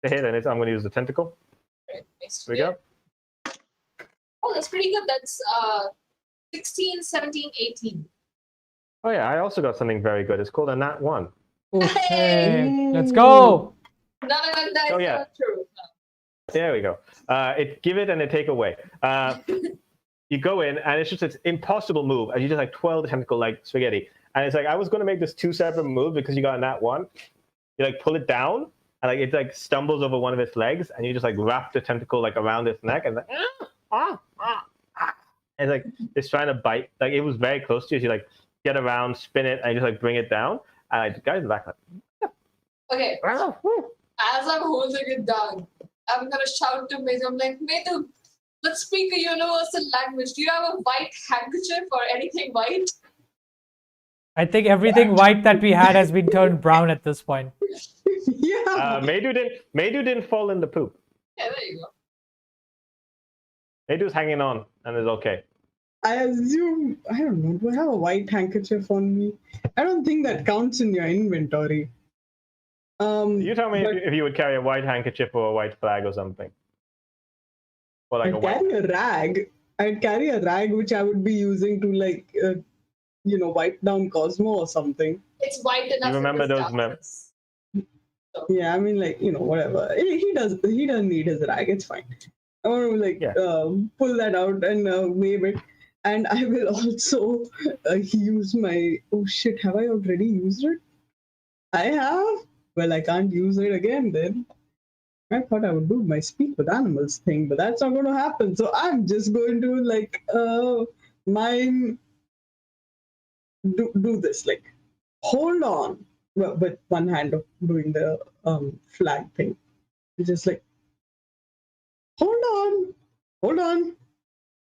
to hit, and I'm going to use the tentacle. Right, mace Here we go. Oh, that's pretty good. That's 16, 17, 18. Oh yeah, I also got something very good. It's called a nat 1. Okay. Let's go. Nonagon Dice. Oh, yeah. Not true. There we go. It give it and it take away. You go in and it's just an impossible move. And you just like twirl the tentacle like spaghetti. And it's like I was going to make this 2 separate moves because you got a nat 1. You like pull it down and like it like stumbles over one of its legs and you just like wrap the tentacle like around its neck and like and like it's trying to bite. Like it was very close to you. So you like get around, spin it, and you just like bring it down. And like the guys in the back like, Okay, as I'm holding it down, I'm gonna shout to Medu. I'm like, Medu, let's speak a universal language. Do you have a white handkerchief or anything white? I think everything white that we had has been turned brown at this point. Yeah. Maydu didn't fall in the poop. Yeah, there you go. Maydu's hanging on and is okay. I assume, I don't know, do I have a white handkerchief on me? I don't think that counts in your inventory. You tell me but if you would carry a white handkerchief or a white flag or something. Or like a I'd white. carry a rag. I'd carry a rag which I would be using to like, wipe down Kosmo or something. It's white enough. remember in this those mem- darkness. Yeah, I mean, like, whatever. He doesn't need his rag. It's fine. I want to like Yeah. pull that out and wave it, and I will also use my. Oh shit! Have I already used it? I have. Well, I can't use it again then. I thought I would do my speak with animals thing, but that's not going to happen. So I'm just going to like mime do this, like hold on, well, with one hand of doing the flag thing, just like hold on,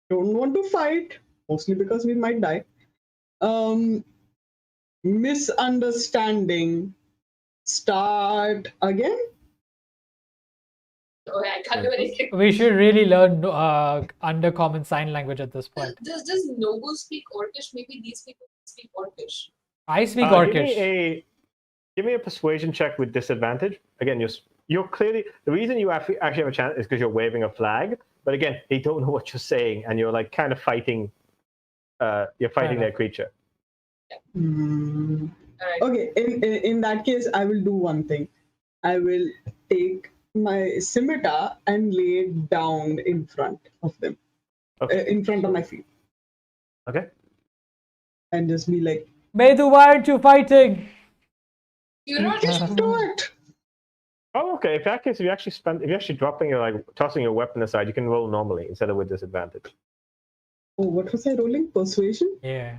don't want to fight, mostly because we might die. Misunderstanding. Start again. Oh, I can't do anything. We should really learn undercommon sign language at this point. Does Nobu speak Orcish? Maybe these people speak Orcish. I speak Give Orcish. give me a persuasion check with disadvantage. Again, you're clearly the reason you actually have a chance is because you're waving a flag. But again, they don't know what you're saying, and you're like kind of fighting. You're fighting their creature. Mm. All right. Okay, in that case, I will do one thing. I will take my scimitar and lay it down in front of them, in front of my feet, Okay. and just be like, Medu, why aren't you fighting? You know, just do it. Oh, okay. If that case, if you're actually dropping your tossing your weapon aside, you can roll normally instead of with disadvantage. Oh, what was I rolling? Persuasion? Yeah.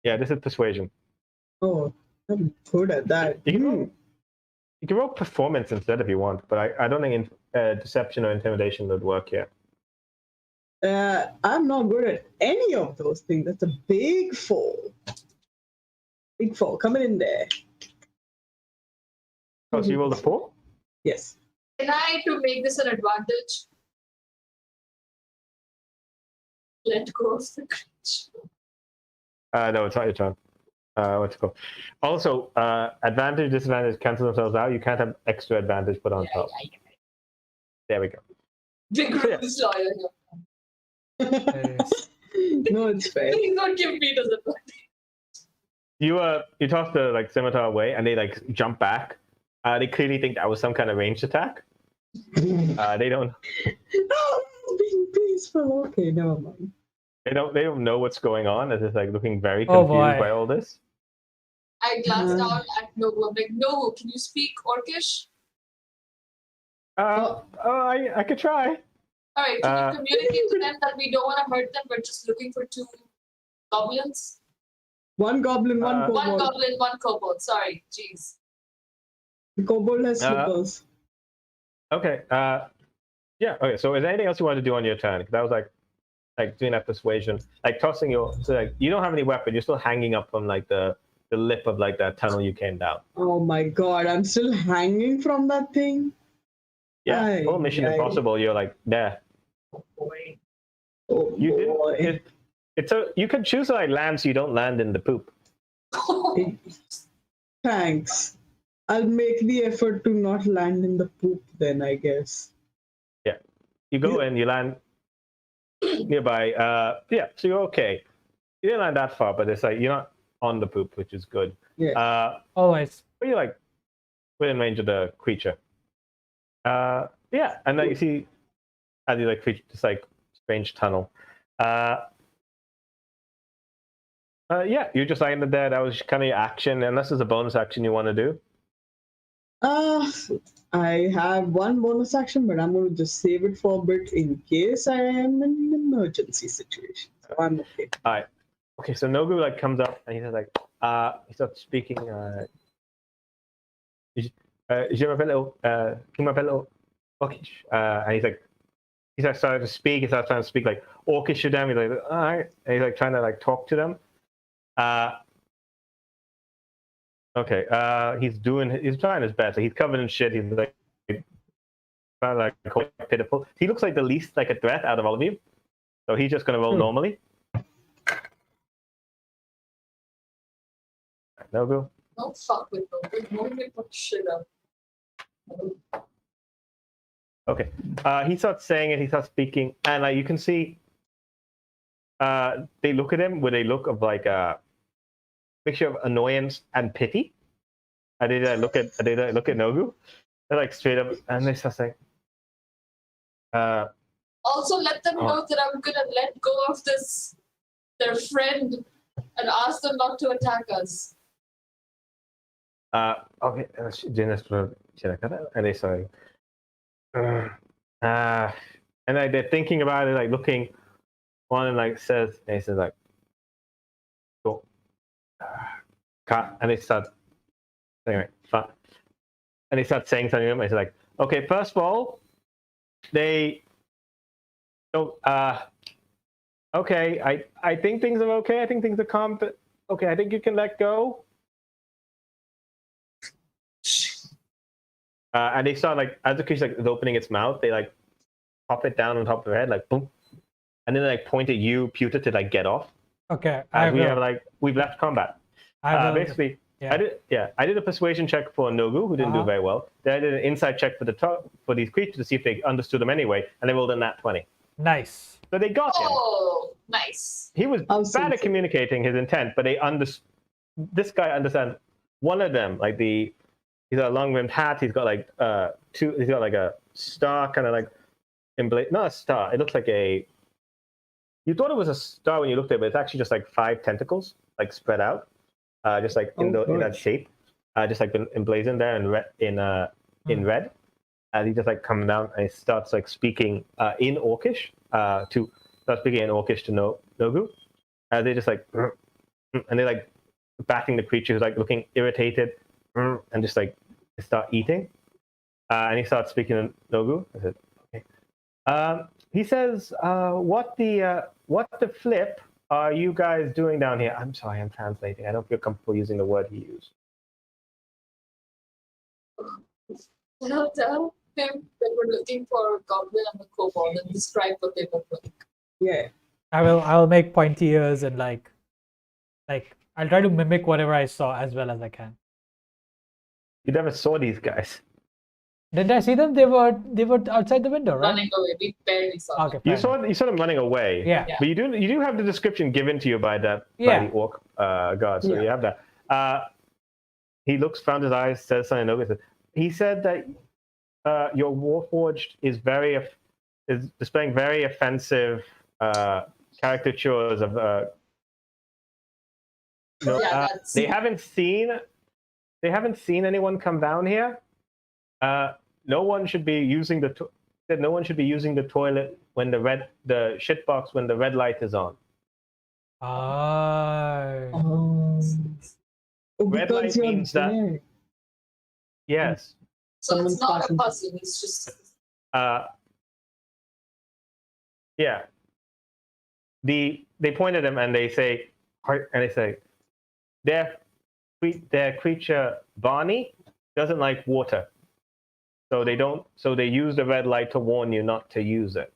Yeah, this is persuasion. Oh, I'm good at that. You can roll performance instead if you want, but I don't think deception or intimidation would work here. I'm not good at any of those things. That's a big fall. Big fall coming in there. Oh, so you rolled a 4? Yes. can I, to make this an advantage, let go of the creature? No, it's not your turn. What's it called? Also, advantage, disadvantage cancel themselves out. You can't have extra advantage put on top. There we go. Big rules lawyer here. No, it's fair. Please don't give me disadvantage. You toss the scimitar away, and they jump back. They clearly think that was some kind of ranged attack. They don't. Oh, being peaceful. Okay, never mind. They don't know what's going on. They're just looking very confused by all this. I glance down at Nobu. I'm like, Nobu, can you speak Orcish? I could try. All right, can you communicate to them that we don't want to hurt them, we're just looking for 2 goblins? One goblin, one kobold. One goblin, one kobold. Sorry, jeez. The kobold has slippers. Okay. Yeah. Okay. So, is there anything else you want to do on your turn? Because that was doing that persuasion, tossing your. So you don't have any weapon. You're still hanging up from the lip of that tunnel you came down. Oh my god! I'm still hanging from that thing. Yeah. Full Mission Impossible. You're there. Oh boy. Oh, you didn't. You could choose to land so you don't land in the poop. Thanks. I'll make the effort to not land in the poop then, I guess. Yeah. You go in, you land nearby. Yeah, so you're okay. You didn't land that far, but it's you're not on the poop, which is good. Yeah. Always. But you're within range of the creature. Yeah, and then you see as you creature this strange tunnel. Yeah, you're just lying there. That was kind of your action, unless there's a bonus action you want to do. I have one bonus action, but I'm going to just save it for a bit in case I am in an emergency situation. So I'm okay. All right. Okay, so Nogu comes up and he says he starts speaking. Je m'appelle Orcish. And he starts to speak. He starts trying to speak Orcish to them. He's all right. And he's trying to talk to them. Okay. He's trying his best. He's covered in shit. He's quite pitiful. He looks like the least a threat out of all of you. So he's just gonna roll normally. No go. Don't fuck with them. Don't make fuck shit up. Okay. He starts saying it. He starts speaking, and you can see. They look at him with a look of a mixture of annoyance and pity. And they look at Nogu. They're like straight up, and they start saying, Also, let them know that I'm gonna let go of their friend, and ask them not to attack us. okay, and they say, and like they're thinking about it, like looking. One and like says, and he says like, "Go, cut," and they start anyway, fine. And they start saying something to him. And he's like, "Okay, first of all, they don't. Okay, I think things are okay. I think things are calm. But okay, I think you can let go." And they start like as the creature like is opening its mouth, they like pop it down on top of their head, like boom, and then they like point at you, Pewter, to like get off. Okay, We've left combat. Basically, yeah. I did a persuasion check for Nogu, who didn't do very well. Then I did an insight check for these creatures to see if they understood them anyway, and they rolled a nat 20. Nice. So they got him. Oh, nice. He was bad at communicating his intent, but this guy understands. One of them, like he's got a long rimmed hat. He's got like he's got like a star, kind of like not a star. It looks like you thought it was a star when you looked at it, but it's actually just like 5 tentacles, like spread out, just like in that shape, just like emblazoned there in red. And he just like comes down and he starts like speaking in Orcish to Nogu. And they just like, and they like batting the creature who's like looking irritated, and just like start eating. And he starts speaking to Nogu. I said, okay. He says, what the flip are you guys doing down here? I'm sorry, I'm translating. I don't feel comfortable using the word he used. Tell him they were looking for a goblin and a kobold and describe what they look like. Yeah. I'll make pointy ears and like I'll try to mimic whatever I saw as well as I can. You never saw these guys. Didn't I see them? They were outside the window, right? Running away. We barely saw them. You saw them running away. Yeah. But you do have the description given to you by the orc guard. So you have that. He found his eyes, says something. Nogu. He said that your Warforged is displaying very offensive caricatures of. They haven't seen anyone come down here. No one should be using the toilet when the shit box when the red light is on. Red light means that. Yes. So it's not a puzzle. It's just. Yeah. They point at him and they say, their creature Barney doesn't like water. So they use the red light to warn you not to use it.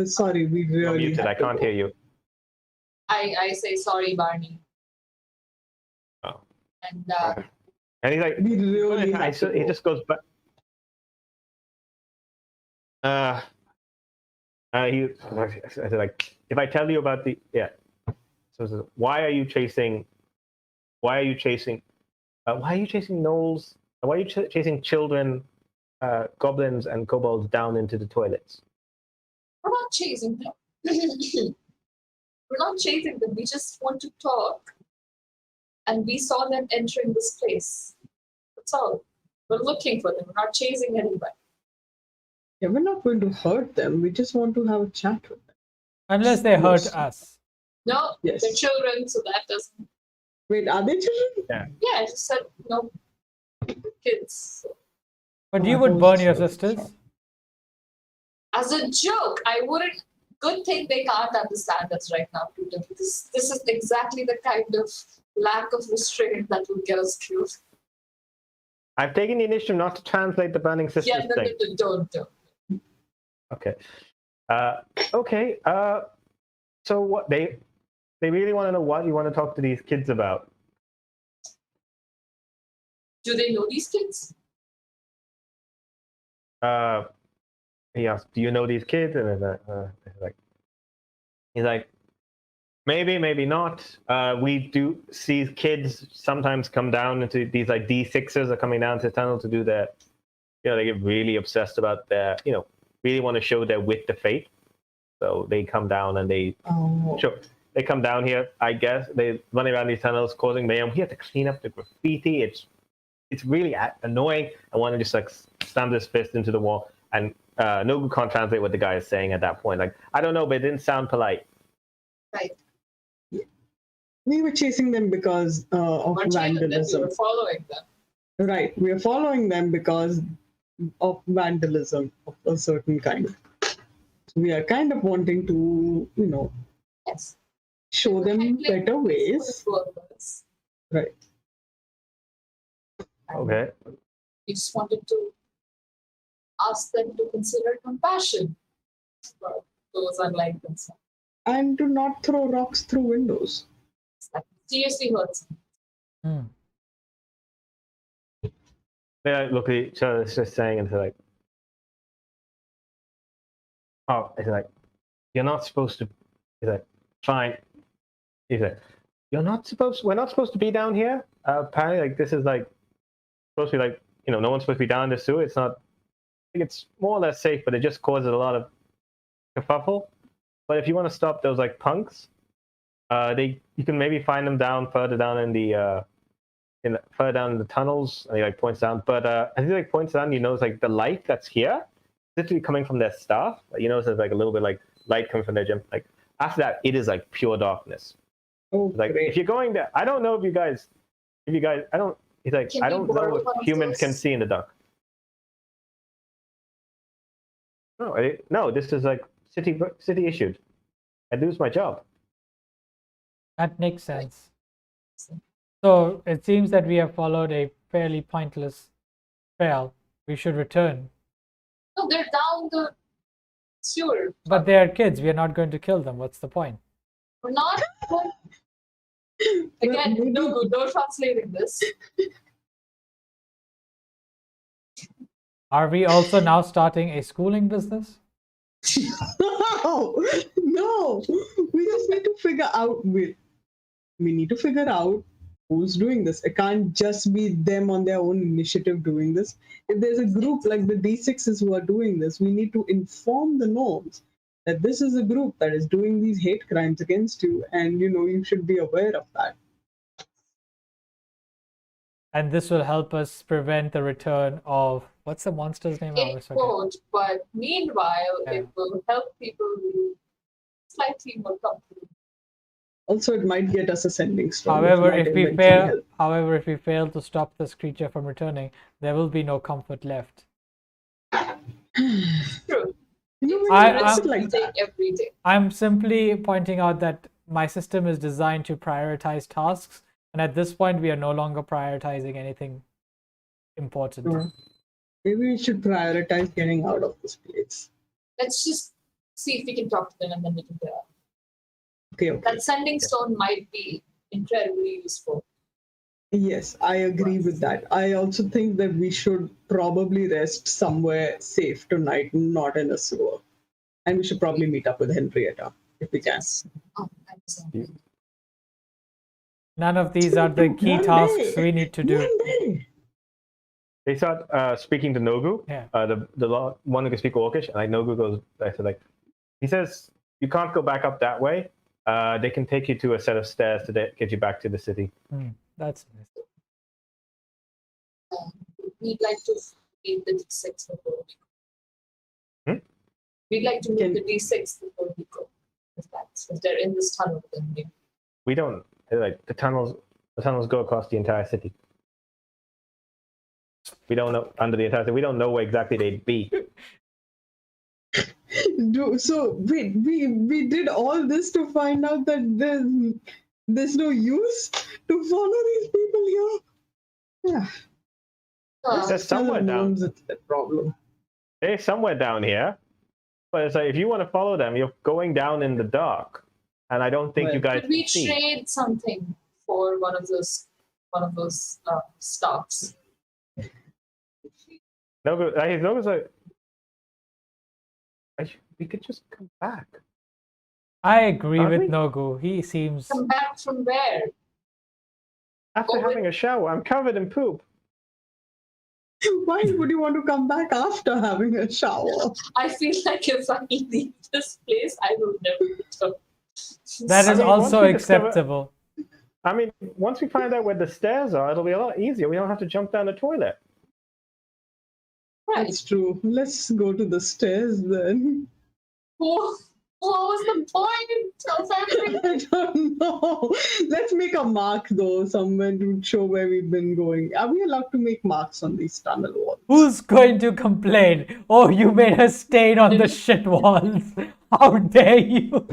Sorry, we really. Muted. I can't hear you. I say sorry, Barney. Oh. And he's like, we really he just goes back. I said, like, if I tell you about so why are you chasing gnolls? Why are you chasing children, goblins and kobolds down into the toilets? We're not chasing them. We're not chasing them. We just want to talk. And we saw them entering this place. That's all. We're looking for them. We're not chasing anybody. Yeah, we're not going to hurt them. We just want to have a chat with them. Unless they hurt us. No, Yes. they're children, so that doesn't. Wait, are they children? Yeah, I just said no. Kids. But you would burn your sisters. As a joke, I wouldn't. Good thing they can't understand us right now, Peter. This is exactly the kind of lack of restraint that will get us killed. I've taken the initiative not to translate the burning sisters thing. Don't. Okay. Okay. So what they really want to know what you want to talk to these kids about. Do they know these kids? He asked, "Do you know these kids?" And he's like, Maybe, maybe not. We do see kids sometimes come down into these like D6s are coming down to the tunnel to do their, they get really obsessed about their, really want to show their wit to fate. So they come down and they they come down here. I guess they running around these tunnels causing mayhem. We have to clean up the graffiti. It's really annoying. I want to just like slam his fist into the wall. And Nogu can't translate what the guy is saying at that point. Like I don't know, but it didn't sound polite. Right. We were chasing them because of vandalism. We were following them. Right. We are following them because of vandalism of a certain kind. So we are kind of wanting to, Yes. show them better ways. Right. Okay. We just wanted to ask them to consider compassion for those unlike themselves. And to not throw rocks through windows. That seriously hurts. They look at each other, it's just saying, and they're like, "Oh," it's like, "You're not supposed to." He's like, "Fine." He's like, "We're not supposed to be down here. Apparently, like this is like supposed to be like, no one's supposed to be down in the sewer. It's not. I think it's more or less safe, but it just causes a lot of kerfuffle. But if you want to stop those like punks, you can maybe find them further down in the further down in the tunnels." And he like points down, but as he like points down, it's like the light that's here, literally coming from their staff. There's like a little bit like light coming from their gym. Like after that, it is like pure darkness. Oh, like great. if you're going there, I don't know if you guys, I don't. He's like, I don't know if humans can see in the dark. No, this is like city issued. I lose my job. That makes sense. So it seems that we have followed a fairly pointless trail. We should return. No, they're down the sewer. But they are kids. We are not going to kill them. What's the point? We're not. Again, no translating this. Are we also now starting a schooling business? No. We just need to figure out. We need to figure out who's doing this. It can't just be them on their own initiative doing this. If there's a group like the D6s who are doing this, we need to inform the gnomes that this is a group that is doing these hate crimes against you, and you should be aware of that. And this will help us prevent the return of, what's the monster's name? It won't, but meanwhile, it will help people be slightly more comfortable. Also, it might get us ascending stone. However, if we fail to stop this creature from returning, there will be no comfort left. True. I'm simply pointing out that my system is designed to prioritize tasks, and at this point, we are no longer prioritizing anything important. Maybe we should prioritize getting out of this place. Let's just see if we can talk to them, and then we can get out. Okay. That sending stone might be incredibly useful. Yes, I agree with that. I also think that we should probably rest somewhere safe tonight, not in a sewer. And we should probably meet up with Henrietta if we can. Oh, thanks. None of these are the key tasks we need to do. They start speaking to Nogu, the one who can speak Orcish, and like Nogu goes, he says, "You can't go back up that way. They can take you to a set of stairs to get you back to the city." That's nice. We'd like to meet the D6 before we go. We'd like to meet the D6 before we go. If they're in this tunnel, then we don't. Like the tunnels go across the entire city. We don't know under the entire city. We don't know where exactly they'd be. So wait, we did all this to find out that there's no use to follow these people here. Yeah. They're somewhere down. It's the problem. They're somewhere down here, but it's like if you want to follow them, you're going down in the dark, and I don't think you guys. Could we trade something for one of those stops? No, as long as we could just come back. I agree Aren't with we? Nogu. He seems. Come back from where? After Oh, having a shower, I'm covered in poop. Why would you want to come back after having a shower? I feel like if I leave this place, I will never return. That is I mean, once also we discover- acceptable. I mean, once we find out where the stairs are, it'll be a lot easier. We don't have to jump down the toilet. Right. That's true. Let's go to the stairs then. What was the point of everything? I don't know. Let's make a mark though, somewhere to show where we've been going. Are we allowed to make marks on these tunnel walls? Who's going to complain? Oh, you made a stain on the shit walls. How dare you?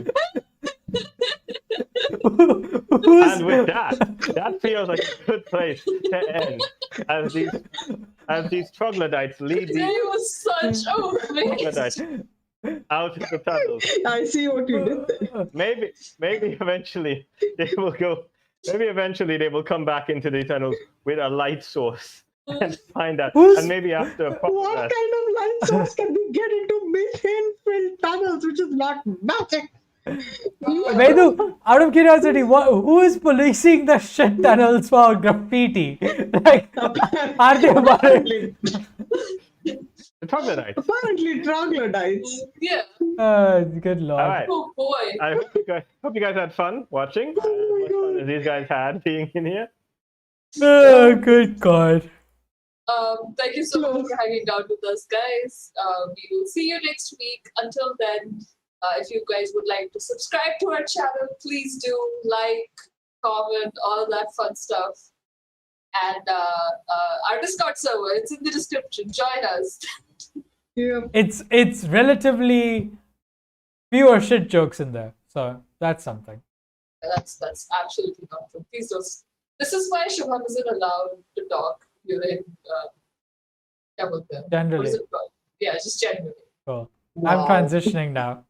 And with that feels like a good place to end. As these troglodytes lead Today these was such a waste. troglodytes out of the tunnels. I see what you did there. Maybe eventually they will go. Maybe eventually they will come back into the tunnels with a light source and find out. And maybe after a What proper kind of light source can we get into methane-filled tunnels, which is not magic? Vedu, out of curiosity, who is policing the shit tunnels for graffiti? Like, are they Apparently, the troglodytes. apparently troglodytes. Yeah. Good lord. All right. Oh boy. I hope you guys had fun watching. As much fun as these guys had being in here. Oh, good god. Thank you so much for hanging out with us, guys. We will see you next week. Until then, if you guys would like to subscribe to our channel, please do like, comment, all that fun stuff. And our Discord server, it's in the description. Join us. Yeah. It's relatively fewer shit jokes in there, so that's something. That's absolutely not true. Please don't. This is why Shubham isn't allowed to talk during what is Generally. it called? Yeah, just generally. Cool. Wow. I'm transitioning now.